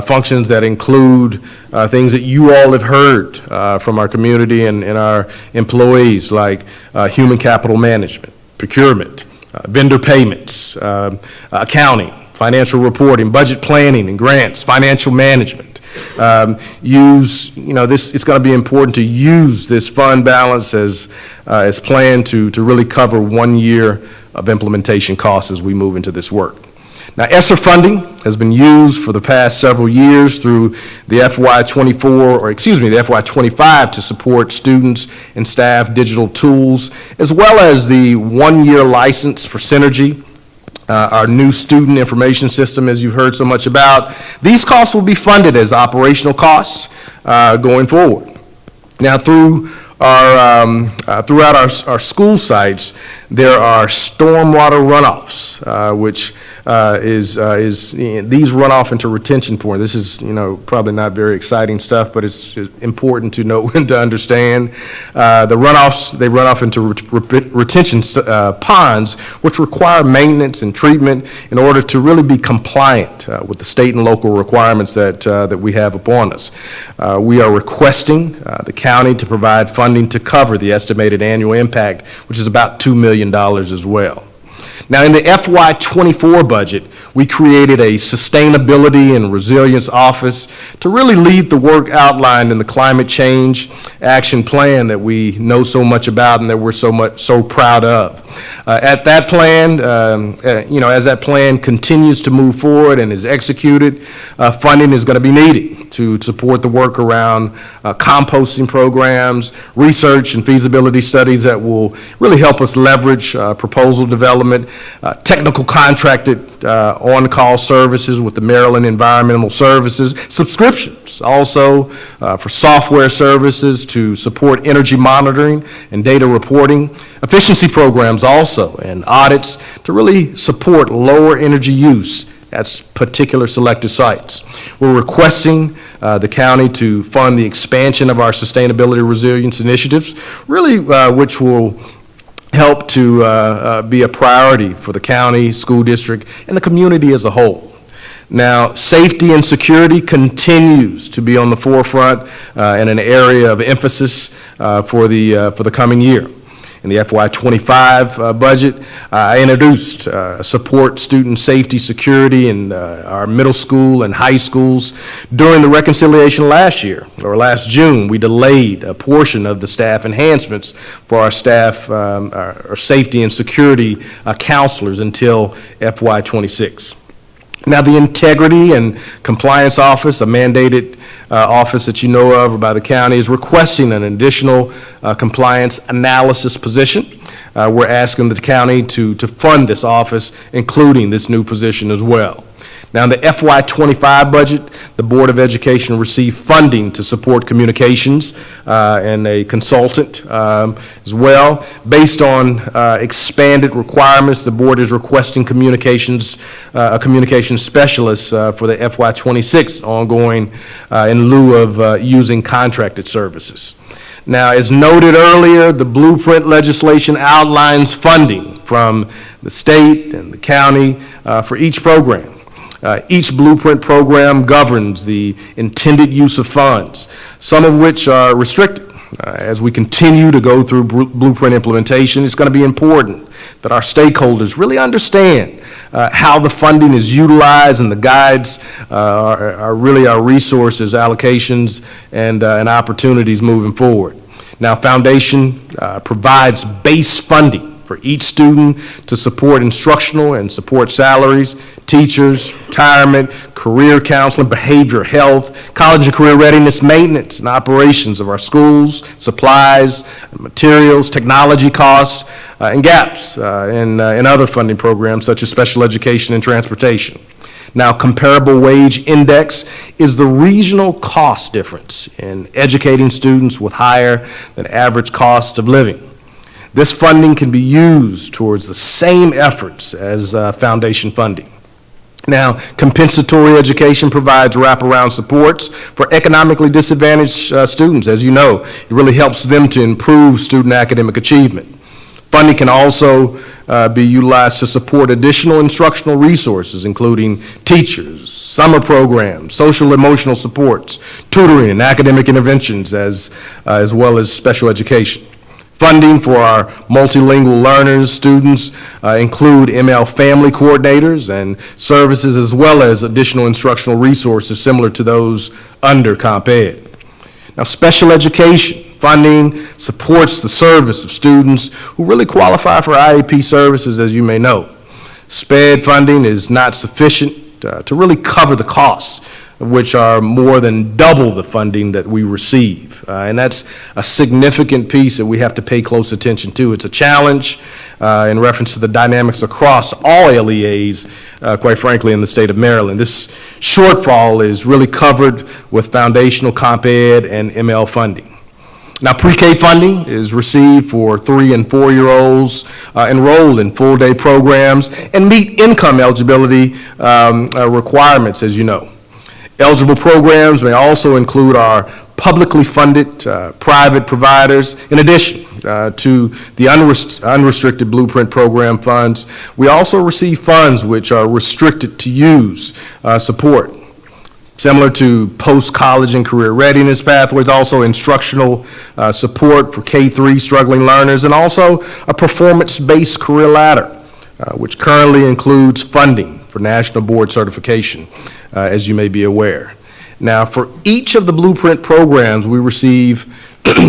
Functions that include things that you all have heard from our community and our employees, like human capital management, procurement, vendor payments, accounting, financial reporting, budget planning and grants, financial management. It's going to be important to use this fund balance as planned to really cover 1 year of implementation costs as we move into this work. Now, ESSER funding has been used for the past several years through the FY25 to support students and staff digital tools, as well as the 1 year license for Synergy, our new student information system, as you've heard so much about. These costs will be funded as operational costs going forward. Now, throughout our school sites, there are stormwater runoffs, which these run off into retention point. This is, probably not very exciting stuff, but it's important to know and to understand. The runoffs, they run off into retention ponds, which require maintenance and treatment in order to really be compliant with the state and local requirements that we have upon us. We are requesting the county to provide funding to cover the estimated annual impact, which is about $2 million as well. Now, in the FY24 budget, we created a Sustainability and Resilience Office to really lead the work outlined in the Climate Change Action Plan that we know so much about and that we're so proud of. At that plan, as that plan continues to move forward and is executed, funding is going to be needed to support the work around composting programs, research and feasibility studies that will really help us leverage proposal development technical contracted on-call services with the Maryland Environmental Services, subscriptions also for software services to support energy monitoring and data reporting, efficiency programs also, and audits to really support lower energy use at particular selected sites. We're requesting the county to fund the expansion of our sustainability resilience initiatives, really which will help to be a priority for the county, school district, and the community as a whole. Now, safety and security continues to be on the forefront and an area of emphasis for the coming year. In the FY25 budget, I introduced support student safety security in our middle school and high schools. During the reconciliation last June, we delayed a portion of the staff enhancements for our staff, our safety and security counselors until FY26. Now, the Integrity and Compliance Office, a mandated office that you know of by the county, is requesting an additional compliance analysis position. We're asking the county to fund this office, including this new position as well. Now, in the FY25 budget, the Board of Education received funding to support communications and a consultant as well. Based on expanded requirements, the board is requesting a communications specialist for the FY26 ongoing in lieu of using contracted services. Now, as noted earlier, the blueprint legislation outlines funding from the state and the county for each program. Each blueprint program governs the intended use of funds, some of which are restricted. As we continue to go through blueprint implementation, it's going to be important that our stakeholders really understand how the funding is utilized, and the guides are really our resources, allocations, and opportunities moving forward. Now, Foundation provides base funding for each student to support instructional and support salaries, teachers, retirement, career counseling, behavioral health, college and career readiness, maintenance, and operations of our schools, supplies, materials, technology costs, and gaps in other funding programs such as special education and transportation. Now, comparable wage index is the regional cost difference in educating students with higher than average cost of living. This funding can be used towards the same efforts as foundation funding. Now, compensatory education provides wraparound supports for economically disadvantaged students. As you know, it really helps them to improve student academic achievement. Funding can also be utilized to support additional instructional resources, including teachers, summer programs, social emotional supports, tutoring, and academic interventions, as well as special education. Funding for our multilingual learners, students include ML family coordinators and services, as well as additional instructional resources similar to those under Comp Ed. Now, special education funding supports the service of students who really qualify for IEP services, as you may know. SPED funding is not sufficient to really cover the costs, which are more than double the funding that we receive. And that's a significant piece that we have to pay close attention to. It's a challenge in reference to the dynamics across all LEAs, quite frankly, in the state of Maryland. This shortfall is really covered with foundational Comp Ed and ML funding. Now, pre-K funding is received for 3- and 4-year-olds enrolled in full-day programs and meet income eligibility requirements, as you know. Eligible programs may also include our publicly funded private providers. In addition to the unrestricted Blueprint program funds, we also receive funds which are restricted to use support. Similar to post-college and career readiness pathways, also instructional support for K-3 struggling learners, and also a performance-based career ladder, which currently includes funding for national board certification, as you may be aware. Now, for each of the Blueprint programs we receive,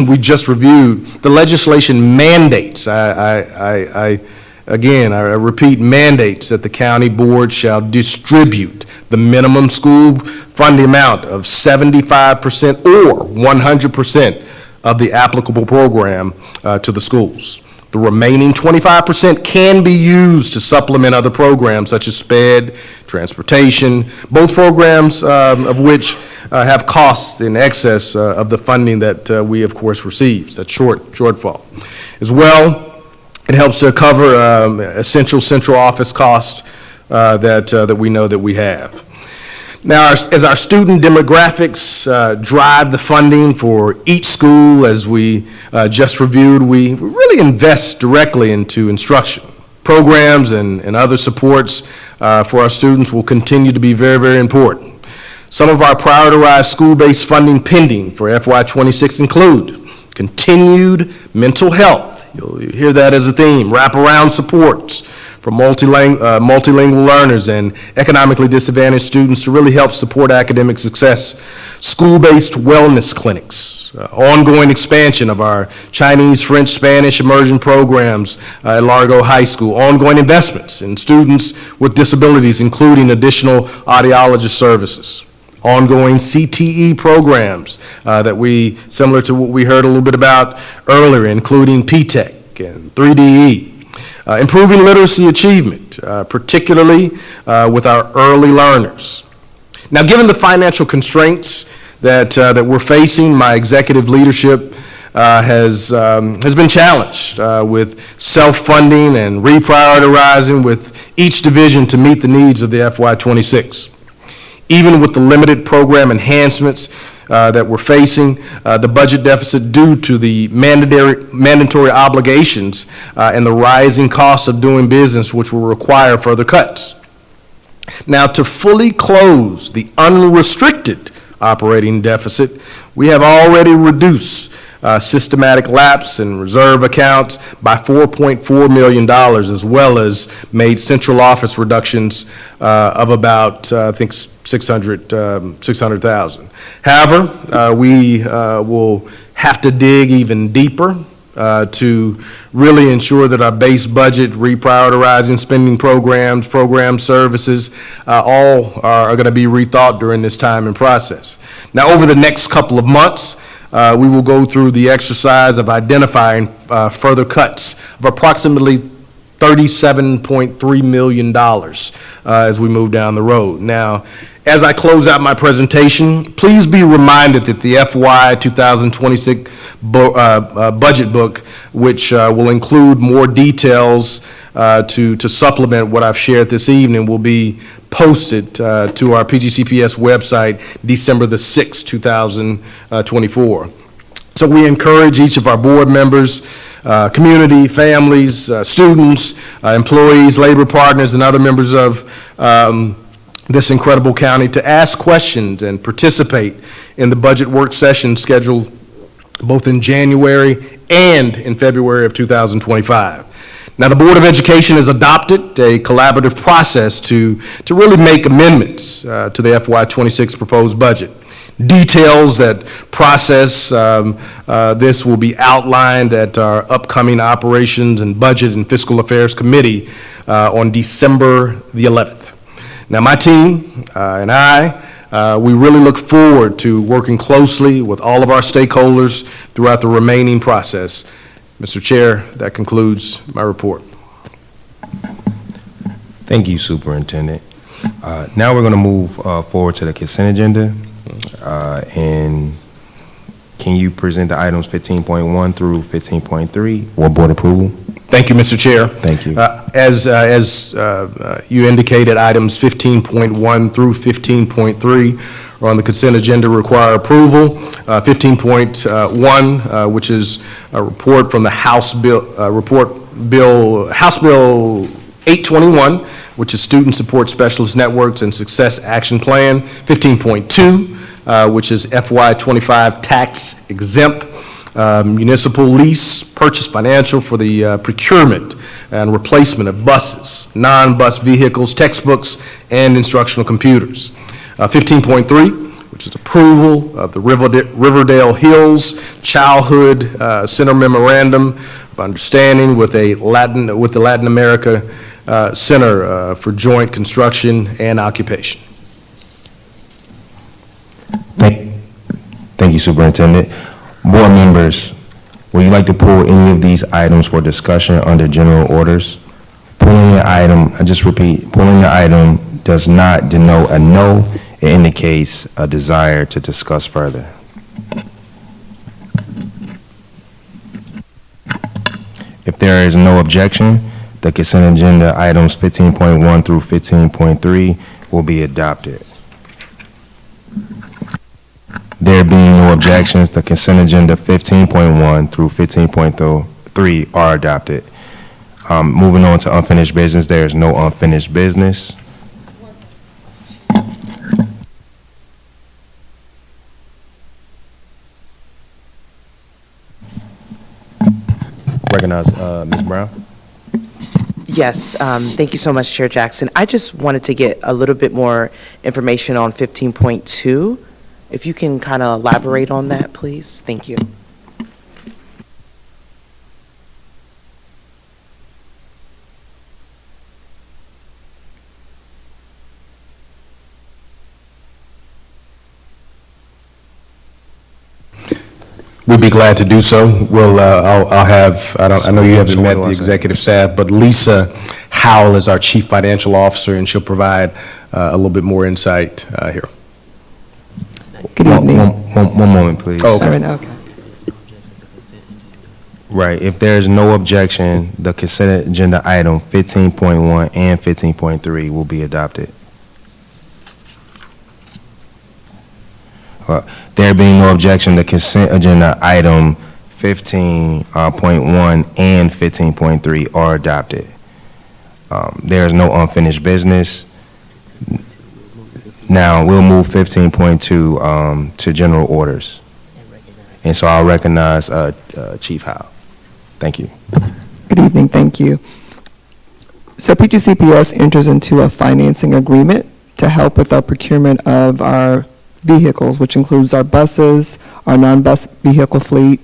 we just reviewed, the legislation mandates, I repeat, mandates that the county board shall distribute the minimum school funding amount of 75% or 100% of the applicable program to the schools. The remaining 25% can be used to supplement other programs such as SPED, transportation, both programs of which have costs in excess of the funding that we, of course, receive, that shortfall. As well, it helps to cover essential central office costs that we know that we have. Now, as our student demographics drive the funding for each school, as we just reviewed, we really invest directly into instruction. Programs and other supports for our students will continue to be very, very important. Some of our prioritized school-based funding pending for FY26 include continued mental health. You'll hear that as a theme. Wraparound supports for multilingual learners and economically disadvantaged students to really help support academic success. School-based wellness clinics, ongoing expansion of our Chinese, French, Spanish immersion programs at Largo High School, ongoing investments in students with disabilities, including additional audiologist services. Ongoing CTE programs that we, similar to what we heard a little bit about earlier, including PTEC and 3DE. Improving literacy achievement, particularly with our early learners. Now, given the financial constraints that we're facing, my executive leadership has been challenged with self-funding and reprioritizing with each division to meet the needs of the FY26. Even with the limited program enhancements that we're facing, the budget deficit due to the mandatory obligations and the rising costs of doing business, which will require further cuts. Now, to fully close the unrestricted operating deficit, we have already reduced systematic lapse and reserve accounts by $4.4 million, as well as made central office reductions of about, I think, $600,000. However, we will have to dig even deeper to really ensure that our base budget, reprioritizing spending programs, program services, all are going to be rethought during this time and process. Now, over the next couple of months, we will go through the exercise of identifying further cuts of approximately $37.3 million as we move down the road. Now, as I close out my presentation, please be reminded that the FY 2026 budget book, which will include more details to supplement what I've shared this evening, will be posted to our PGCPS website December the 6th, 2024. So we encourage each of our board members, community, families, students, employees, labor partners, and other members of this incredible county to ask questions and participate in the budget work session scheduled both in January and in February of 2025. Now, the Board of Education has adopted a collaborative process to really make amendments to the FY26 proposed budget. Details that process this will be outlined at our upcoming Operations and Budget and Fiscal Affairs Committee on December the 11th. Now, my team and I, we really look forward to working closely with all of our stakeholders throughout the remaining process. Mr. Chair, that concludes my report. Thank you, Superintendent. Now we're going to move forward to the consent agenda. And can you present the items 15.1 through 15.3 or board approval? Thank you, Mr. Chair. Thank you. As you indicated, items 15.1 through 15.3 are on the consent agenda, require approval. 15.1, which is a report from the House Bill 821, which is Student Support Specialist Networks and Success Action Plan. 15.2, which is FY25 tax exempt municipal lease purchase financial for the procurement and replacement of buses, non-bus vehicles, textbooks, and instructional computers. 15.3, which is approval of the Riverdale Hills Childhood Center Memorandum of Understanding with the Latin America Center for Joint Construction and Occupation. Thank you, Superintendent. Board members, Would you like to pull any of these items for discussion under general orders? Pulling the item, I just repeat, pulling the item does not denote a no. It indicates a desire to discuss further. If there is no objection, the consent agenda items 15.1 through 15.3 will be adopted. There being no objections, the consent agenda 15.1 through 15.3 are adopted. Moving on to unfinished business, there is no unfinished business. Recognize Ms. Brown. Yes, thank you so much, Chair Jackson. I just wanted to get a little bit more information on 15.2. If you can kind of elaborate on that, please. Thank you. We'd be glad to do so. We'll, I'll have, I know you haven't met the executive staff, but Lisa Howell is our Chief Financial Officer, and she'll provide a little bit more insight here. Good evening. One moment, please. Oh, okay. Okay. Right, if there's no objection, the consent agenda item 15.1 and 15.3 will be adopted. There being no objection, the consent agenda item 15.1 and 15.3 are adopted. There is no unfinished business. Now, we'll move 15.2 to general orders. And so I'll recognize Chief Howe. Thank you. Good evening, thank you. So PGCPS enters into a financing agreement to help with our procurement of our vehicles, which includes our buses, our non-bus vehicle fleet,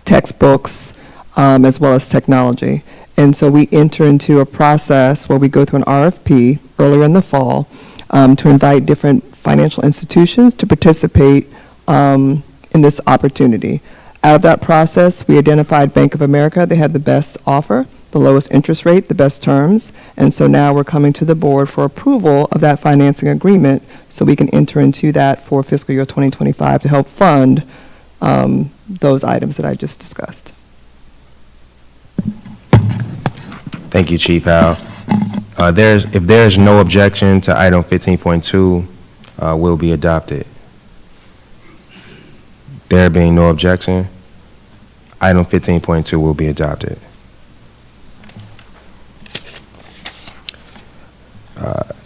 textbooks, as well as technology. And so we enter into a process where we go through an RFP earlier in the fall to invite different financial institutions to participate in this opportunity. Out of that process, we identified Bank of America. They had the best offer, the lowest interest rate, the best terms, and so now we're coming to the board for approval of that financing agreement so we can enter into that for fiscal year 2025 to help fund those items that I just discussed. Thank you, Chief Howe. If there's no objection to item 15.2, will be adopted. There being no objection, item 15.2 will be adopted.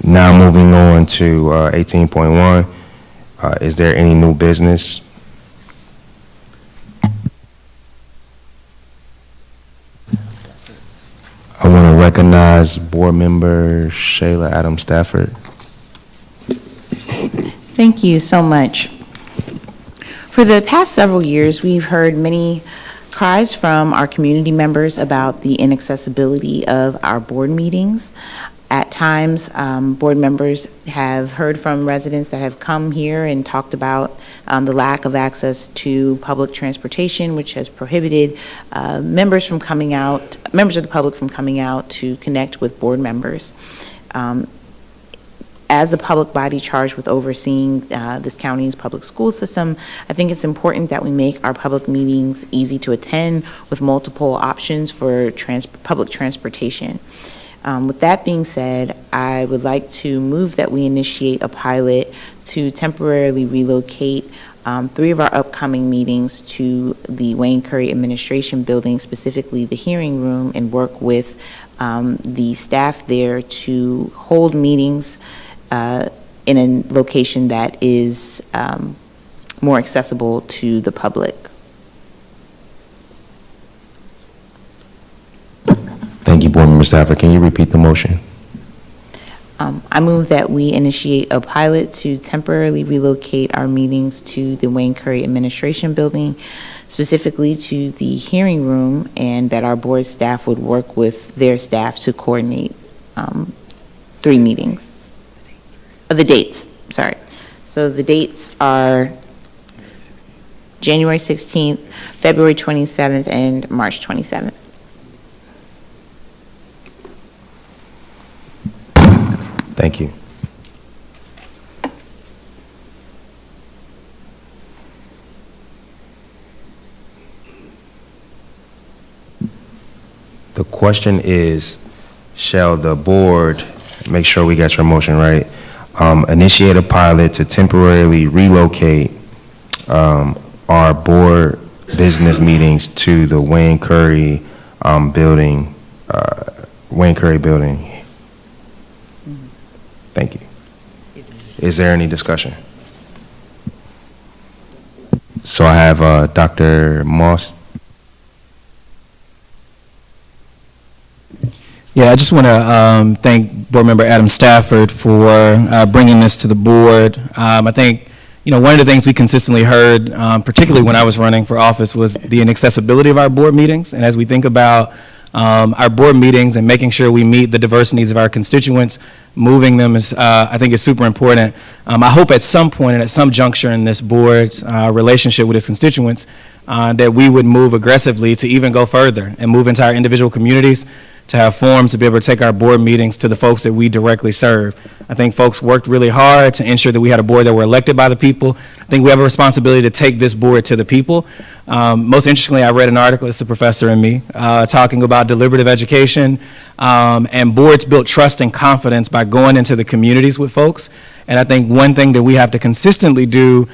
Now moving on to 18.1, is there any new business? I want to recognize Board Member Shayla Adams Stafford. Thank you so much. For the past several years, we've heard many cries from our community members about the inaccessibility of our board meetings. At times, board members have heard from residents that have come here and talked about the lack of access to public transportation, which has prohibited members of the public from coming out to connect with board members. As the public body charged with overseeing this county's public school system, I think it's important that we make our public meetings easy to attend with multiple options for public transportation. With that being said, I would like to move that we initiate a pilot to temporarily relocate 3 of our upcoming meetings to the Wayne Curry Administration Building, specifically the hearing room, and work with the staff there to hold meetings in a location that is more accessible to the public. Thank you, Board Member Stafford. Can you repeat the motion? I move that we initiate a pilot to temporarily relocate our meetings to the Wayne Curry Administration Building, specifically to the hearing room, and that our board staff would work with their staff to coordinate 3 meetings. The dates, sorry. So the dates are January 16th, February 27th, and March 27th. Thank you. The question is, shall the board, make sure we got your motion right, initiate a pilot to temporarily relocate our board business meetings to the Wayne Curry building, Wayne Curry building? Thank you. Is there any discussion? So I have Dr. Moss. Yeah, I just want to thank Board Member Adam Stafford for bringing this to the board. I think, one of the things we consistently heard, particularly when I was running for office, was the inaccessibility of our board meetings. And as we think about our board meetings and making sure we meet the diverse needs of our constituents, moving them is, I think, is super important. I hope at some point and at some juncture in this board's relationship with its constituents that we would move aggressively to even go further and move into our individual communities to have forums to be able to take our board meetings to the folks that we directly serve. I think folks worked really hard to ensure that we had a board that were elected by the people. I think we have a responsibility to take this board to the people. Most interestingly, I read an article, it's the professor in me, talking about deliberative education, and boards build trust and confidence by going into the communities with folks. And I think one thing that we have to consistently do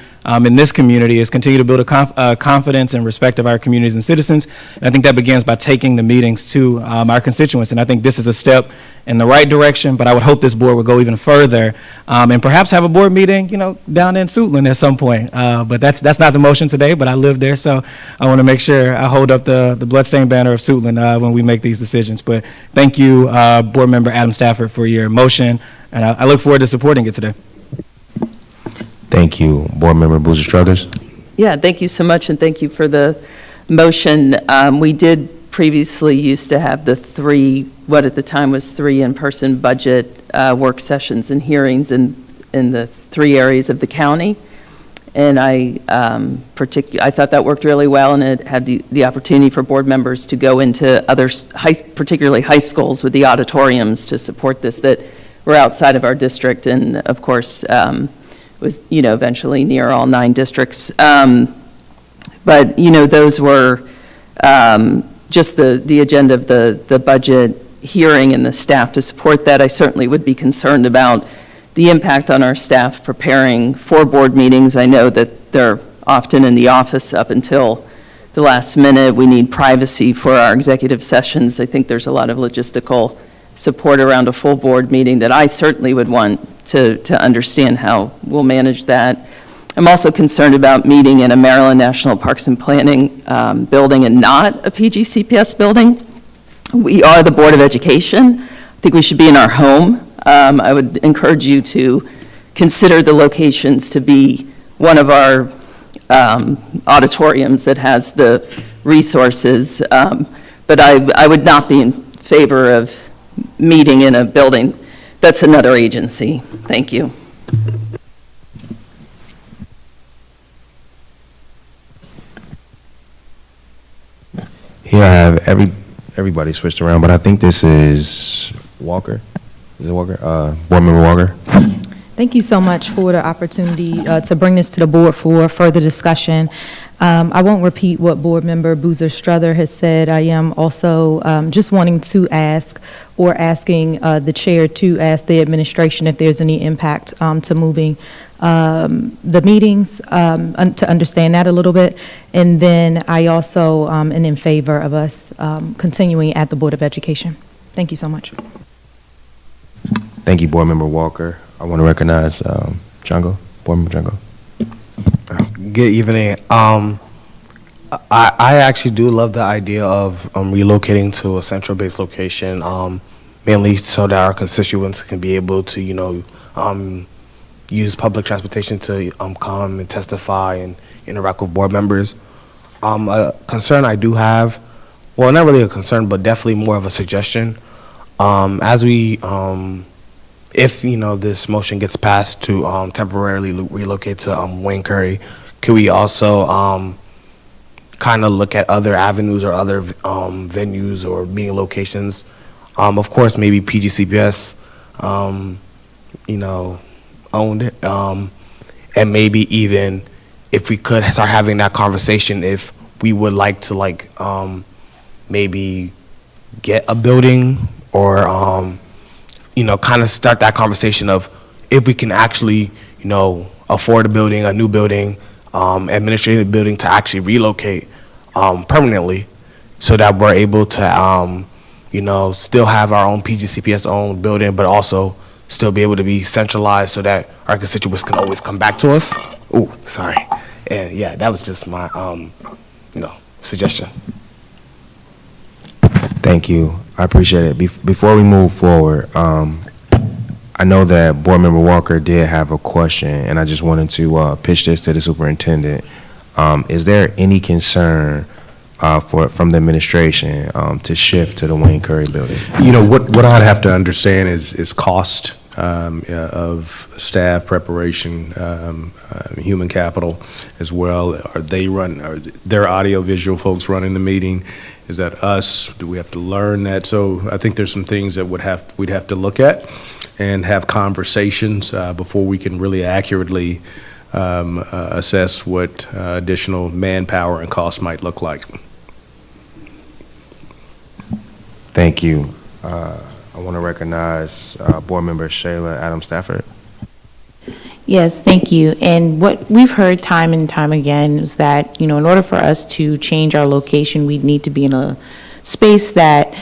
in this community is continue to build a confidence and respect of our communities and citizens. And I think that begins by taking the meetings to our constituents. And I think this is a step in the right direction, but I would hope this board would go even further and perhaps have a board meeting, down in Suitland at some point. But that's not the motion today, but I live there, so I want to make sure I hold up the bloodstained banner of Suitland when we make these decisions. But thank you, Board Member Adam Stafford, for your motion, and I look forward to supporting it today. Thank you. Board Member Boozer Struthers. Yeah, thank you so much, and thank you for the motion. We did previously used to have the what at the time was 3 in-person budget work sessions and hearings in the 3 areas of the county. And I thought that worked really well, and it had the opportunity for board members to go into other, particularly high schools with the auditoriums to support this that were outside of our district, and of course, was, eventually near all 9 districts. But, those were just the agenda of the budget hearing and the staff to support that. I certainly would be concerned about the impact on our staff preparing for board meetings. I know that they're often in the office up until the last minute. We need privacy for our executive sessions. I think there's a lot of logistical support around a full board meeting that I certainly would want to understand how we'll manage that. I'm also concerned about meeting in a Maryland National Parks and Planning building and not a PGCPS building. We are the Board of Education. I think we should be in our home. I would encourage you to consider the locations to be one of our auditoriums that has the resources, but I would not be in favor of meeting in a building that's another agency. Thank you. Here I have everybody switched around, but I think this is Walker. Is it Walker? Board Member Walker. Thank you so much for the opportunity to bring this to the board for further discussion. I won't repeat what Board Member Boozer Struther has said. I am also just wanting to ask, or asking the chair to ask the administration if there's any impact to moving the meetings, to understand that a little bit. And then I also am in favor of us continuing at the Board of Education. Thank you so much. Thank you, Board Member Walker. I want to recognize Django, Board Member Django. Good evening. I actually do love the idea of relocating to a central-based location, mainly so that our constituents can be able to, use public transportation to come and testify and interact with board members. A concern I do have, well, not really a concern, but definitely more of a suggestion. As we if this motion gets passed to temporarily relocate to Wayne Curry, could we also kind of look at other avenues or other venues or meeting locations? Of course, maybe PGCPS, owned it. And maybe even if we could start having that conversation, if we would like to maybe get a building or, kind of start that conversation of if we can actually, afford a building, a new building, administrative building to actually relocate permanently so that we're able to, still have our own PGCPS owned building, but also still be able to be centralized so that our constituents can always come back to us. Ooh, sorry. And yeah, that was just my, suggestion. Thank you. I appreciate it. Before we move forward, I know that Board Member Walker did have a question, and I just wanted to pitch this to the superintendent. Is there any concern from the administration to shift to the Wayne Curry building? What I'd have to understand is cost of staff preparation, human capital as well. Are their audio-visual folks running the meeting? Is that us? Do we have to learn that? So I think there's some things that we'd have to look at and have conversations before we can really accurately assess what additional manpower and cost might look like. Thank you. I want to recognize Board Member Shayla Adams Stafford. Yes, thank you. And what we've heard time and time again is that, in order for us to change our location, we'd need to be in a space that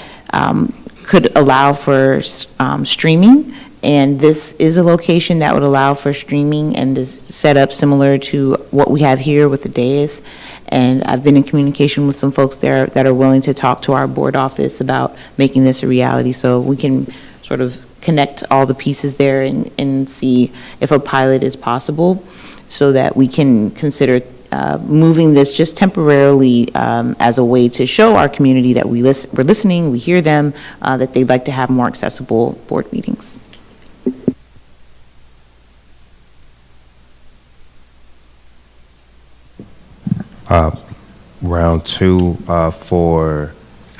could allow for streaming. And this is a location that would allow for streaming and is set up similar to what we have here with the dais. And I've been in communication with some folks there that are willing to talk to our board office about making this a reality, so we can sort of connect all the pieces there and see if a pilot is possible, so that we can consider moving this just temporarily as a way to show our community that we're listening, we hear them, that they'd like to have more accessible board meetings. Round two for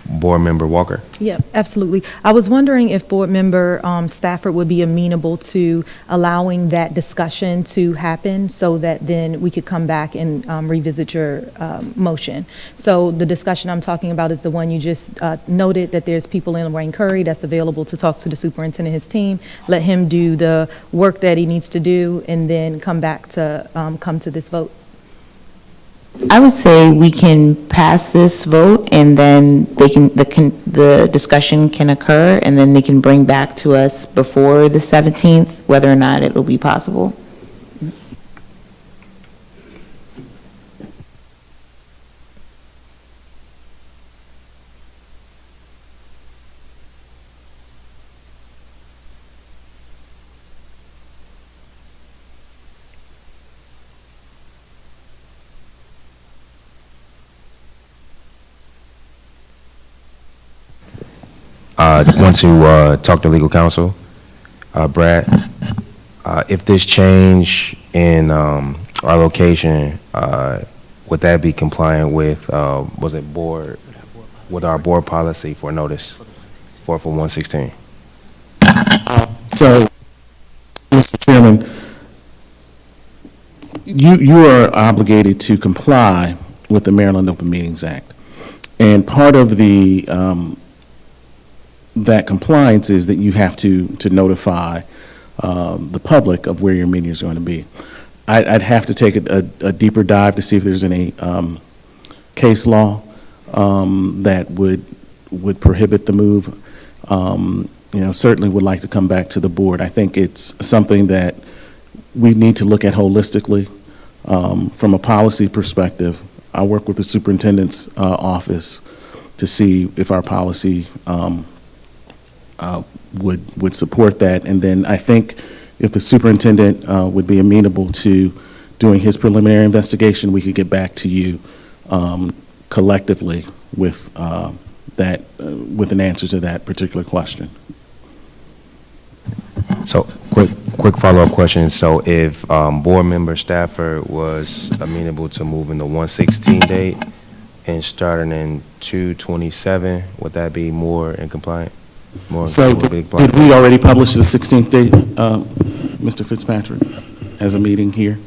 Board Member Walker. Yeah, absolutely. I was wondering if Board Member Stafford would be amenable to allowing that discussion to happen so that then we could come back and revisit your motion. So the discussion I'm talking about is the one you just noted, that there's people in Wayne Curry that's available to talk to the superintendent and his team, let him do the work that he needs to do, and then come back to come to this vote. I would say we can pass this vote, and then the discussion can occur, and then they can bring back to us before the 17th whether or not it will be possible. Want to talk to legal counsel. Brad, if this change in our location, would that be compliant with, with our board policy for notice for 116? So, Mr. Chairman, you are obligated to comply with the Maryland Open Meetings Act. And part of that compliance is that you have to notify the public of where your meeting is going to be. I'd have to take a deeper dive to see if there's any case law that would prohibit the move. Certainly would like to come back to the board. I think it's something that we need to look at holistically from a policy perspective. I work with the superintendent's office to see if our policy would support that. And then I think if the superintendent would be amenable to doing his preliminary investigation, we could get back to you collectively with with an answer to that particular question. So, Quick follow-up question. So if Board Member Stafford was amenable to moving the 116 date and starting in 2/27, would that be more in compliant? So did we already publish the 16th date, Mr. Fitzpatrick, as a meeting here?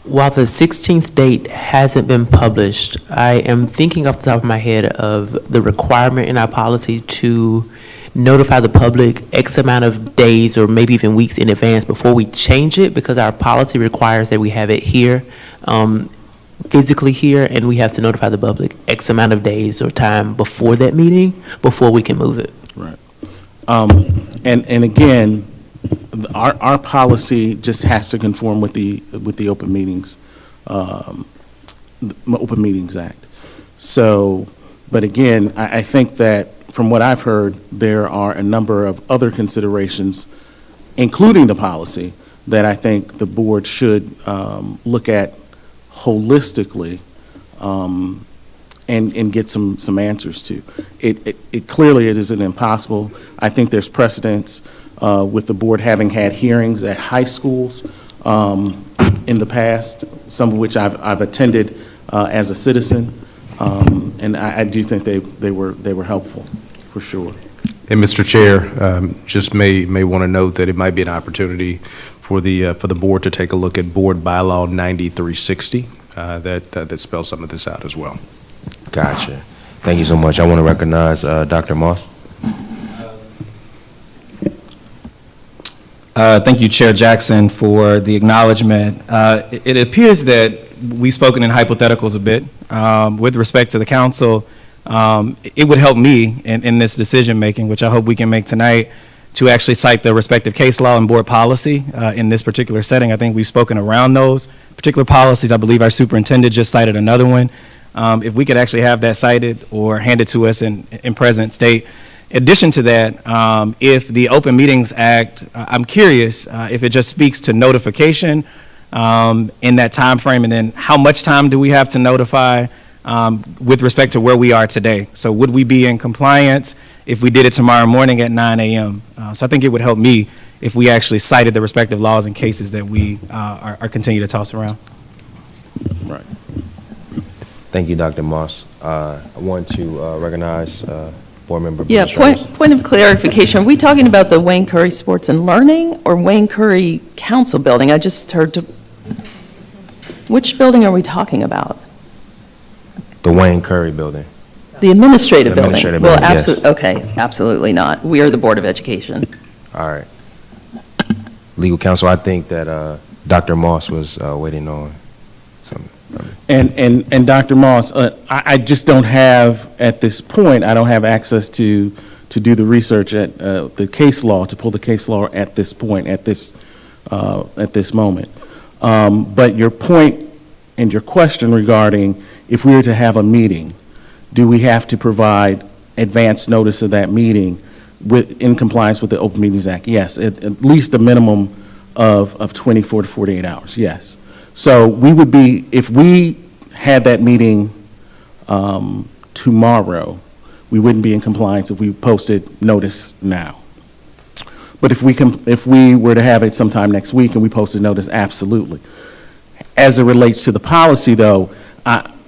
While the 16th date hasn't been published, I am thinking off the top of my head of the requirement in our policy to notify the public X amount of days or maybe even weeks in advance before we change it, because our policy requires that we have it here, physically here, and we have to notify the public X amount of days or time before that meeting, before we can move it. Right. And again, our policy just has to conform with the Open Meetings, Open Meetings Act. So, but again, I think that from what I've heard, there are a number of other considerations, including the policy, that I think the board should look at holistically and get some answers to. It clearly it isn't impossible. I think there's precedence with the board having had hearings at high schools in the past, some of which I've attended as a citizen, and I do think they were helpful, for sure. And Mr. Chair, just may want to note that it might be an opportunity for the board to take a look at Board Bylaw 9360 that spells some of this out as well. Gotcha. Thank you so much. I want to recognize Dr. Moss. Thank you, Chair Jackson, for the acknowledgement. It appears that we've spoken in hypotheticals a bit. With respect to the council, it would help me in this decision-making, which I hope we can make tonight, to actually cite the respective case law and board policy in this particular setting. I think we've spoken around those particular policies. I believe our superintendent just cited another one. If we could actually have that cited or handed to us in present state. In addition to that, if the Open Meetings Act, I'm curious if it just speaks to notification in that time frame, and then how much time do we have to notify with respect to where we are today? So would we be in compliance if we did it tomorrow morning at 9 a.m.? So I think it would help me if we actually cited the respective laws and cases that we are continue to toss around. Right. Thank you, Dr. Moss. I want to recognize Board Member. Yeah, point of clarification. Are we talking about the Wayne Curry Sports and Learning or Wayne Curry Council building? I just heard which building are we talking about? The Wayne Curry building. The administrative building? Administrative well, building, yes. Okay, absolutely not. We are the Board of Education. All right. Legal counsel, I think that Dr. Moss was waiting on something. And Dr. Moss, I just don't have, at this point, I don't have access to do the research at the case law, to pull the case law at this point, at this moment. But your point and your question regarding if we were to have a meeting, do we have to provide advance notice of that meeting in compliance with the Open Meetings Act? Yes, at least a minimum of 24 to 48 hours, yes. So we would be, if we had that meeting tomorrow, we wouldn't be in compliance if we posted notice now. But if we were to have it sometime next week and we posted notice, absolutely. As it relates to the policy, though,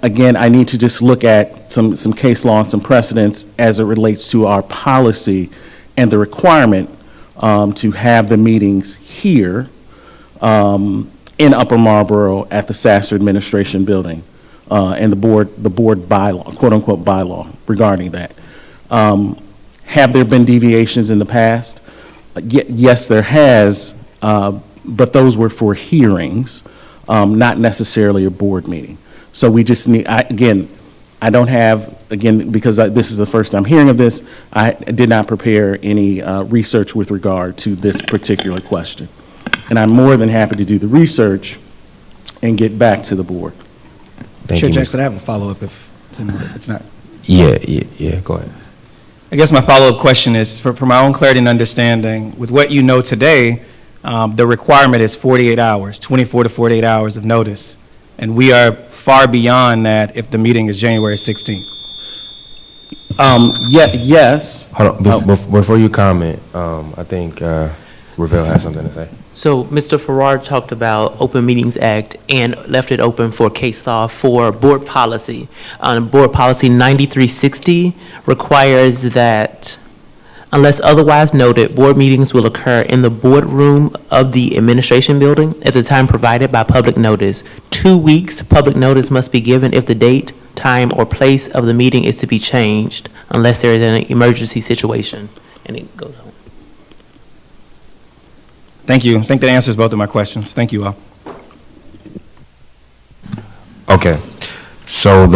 again, I need to just look at some case law and some precedents as it relates to our policy and the requirement to have the meetings here in Upper Marlboro at the Sasser Administration Building, and the board bylaw, quote-unquote bylaw regarding that. Have there been deviations in the past? Yes, there has, but those were for hearings, not necessarily a board meeting. So we just need, I don't have, because this is the first I'm hearing of this, I did not prepare any research with regard to this particular question. And I'm more than happy to do the research and get back to the board. Thank Chair you, Jackson, I have a follow-up if it's not. Yeah, go ahead. I guess my follow-up question is, for my own clarity and understanding, with what you know today, the requirement is 48 hours, 24 to 48 hours of notice. And we are far beyond that if the meeting is January 16th. Yes. Hold on, before you comment, I think Ravel has something to say. So Mr. Farrar talked about Open Meetings Act and left it open for case law for board policy. Board policy 9360 requires that, unless otherwise noted, board meetings will occur in the boardroom of the administration building at the time provided by public notice. 2 weeks public notice must be given if the date, time, or place of the meeting is to be changed unless there is an emergency situation. And it goes on. Thank you. I think that answers both of my questions. Thank you all. Okay, so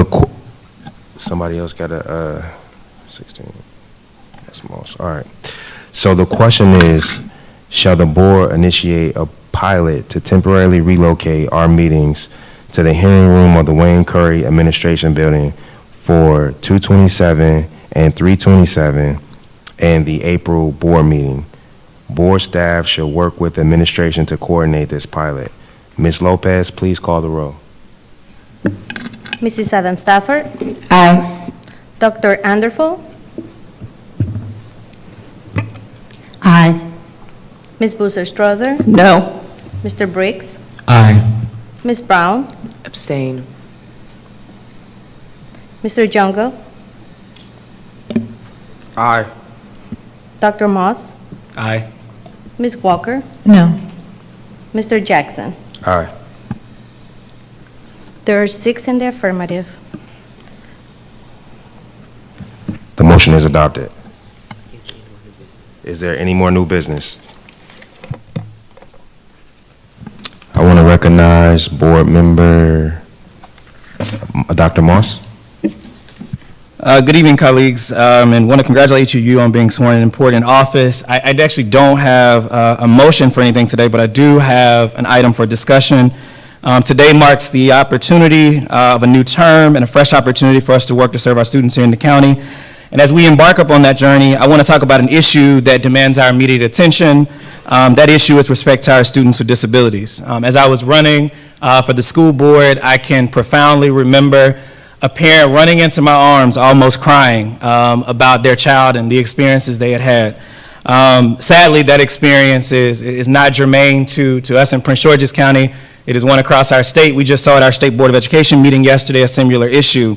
somebody else got a 16. That's most. All right. So the question is, shall the board initiate a pilot to temporarily relocate our meetings to the hearing room of the Wayne Curry Administration Building for 227 and 327 and the April board meeting? Board staff should work with administration to coordinate this pilot. Ms. Lopez, please call the roll. Mrs. Adam Stafford? Aye. Dr. Anderful? Aye. Ms. Boozer Strother? No. Mr. Briggs? Aye. Ms. Brown? Abstain. Mr. Jungle? Aye. Dr. Moss? Aye. Ms. Walker? No. Mr. Jackson? Aye. There are 6 in the affirmative. The motion is adopted. Is there any more new business? I want to recognize board member Dr. Moss. Good evening, colleagues, and want to congratulate you on being sworn in an important office. I actually don't have a motion for anything today, but I do have an item for discussion. Today marks the opportunity of a new term and a fresh opportunity for us to work to serve our students here in the county. And as we embark upon that journey, I want to talk about an issue that demands our immediate attention. That issue is respect to our students with disabilities. As I was running for the school board, I can profoundly remember a parent running into my arms, almost crying about their child and the experiences they had had. Sadly, that experience is not germane to us in Prince George's County. It is one across our state. We just saw at our State Board of Education meeting yesterday a similar issue.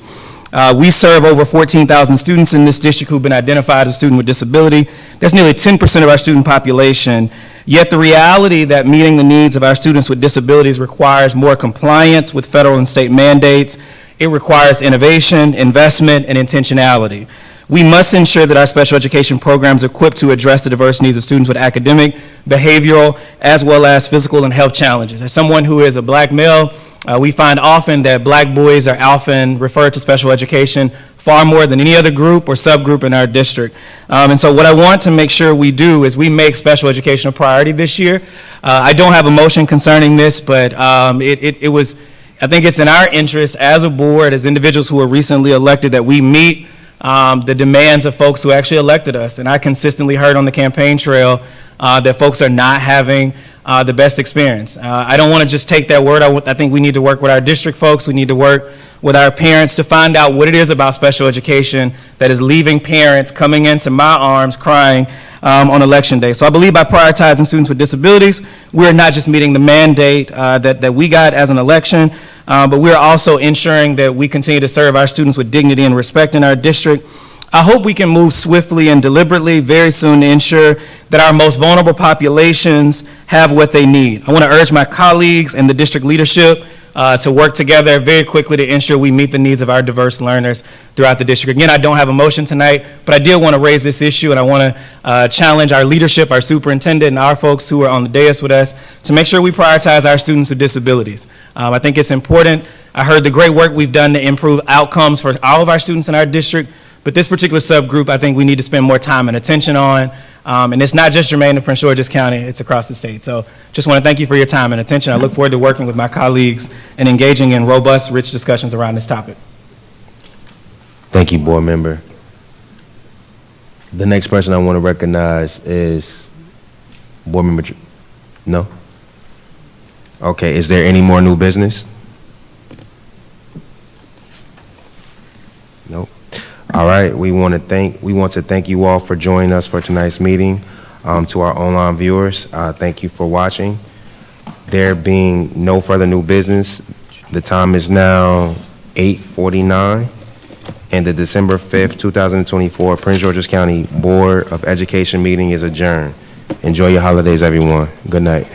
We serve over 14,000 students in this district who've been identified as a student with disability. That's nearly 10% of our student population. Yet the reality that meeting the needs of our students with disabilities requires more compliance with federal and state mandates. It requires innovation, investment, and intentionality. We must ensure that our special education programs are equipped to address the diverse needs of students with academic, behavioral, as well as physical and health challenges. As someone who is a black male, we find often that black boys are often referred to special education far more than any other group or subgroup in our district. And so what I want to make sure we do is we make special education a priority this year. I don't have a motion concerning this, but I think it's in our interest as a board, as individuals who were recently elected, that we meet the demands of folks who actually elected us. And I consistently heard on the campaign trail that folks are not having the best experience. I don't want to just take that word. I think we need to work with our district folks. We need to work with our parents to find out what it is about special education that is leaving parents coming into my arms crying on election day. So I believe by prioritizing students with disabilities, we're not just meeting the mandate that we got as an election, but we're also ensuring that we continue to serve our students with dignity and respect in our district. I hope we can move swiftly and deliberately very soon to ensure that our most vulnerable populations have what they need. I want to urge my colleagues and the district leadership to work together very quickly to ensure we meet the needs of our diverse learners throughout the district. Again, I don't have a motion tonight, but I did want to raise this issue, and I want to challenge our leadership, our superintendent, and our folks who are on the dais with us to make sure we prioritize our students with disabilities. I think it's important. I heard the great work we've done to improve outcomes for all of our students in our district, but this particular subgroup, I think we need to spend more time and attention on. And it's not just germane to Prince George's County, it's across the state. So just want to thank you for your time and attention. I look forward to working with my colleagues and engaging in robust, rich discussions around this topic. Thank you, board member. The next person I want to recognize is board member, no? Okay, is there any more new business? Nope. All right, we want to thank you all for joining us for tonight's meeting. To our online viewers, thank you for watching. There being no further new business, the time is now 8:49, and the December 5th, 2024 Prince George's County Board of Education meeting is adjourned. Enjoy your holidays, everyone. Good night.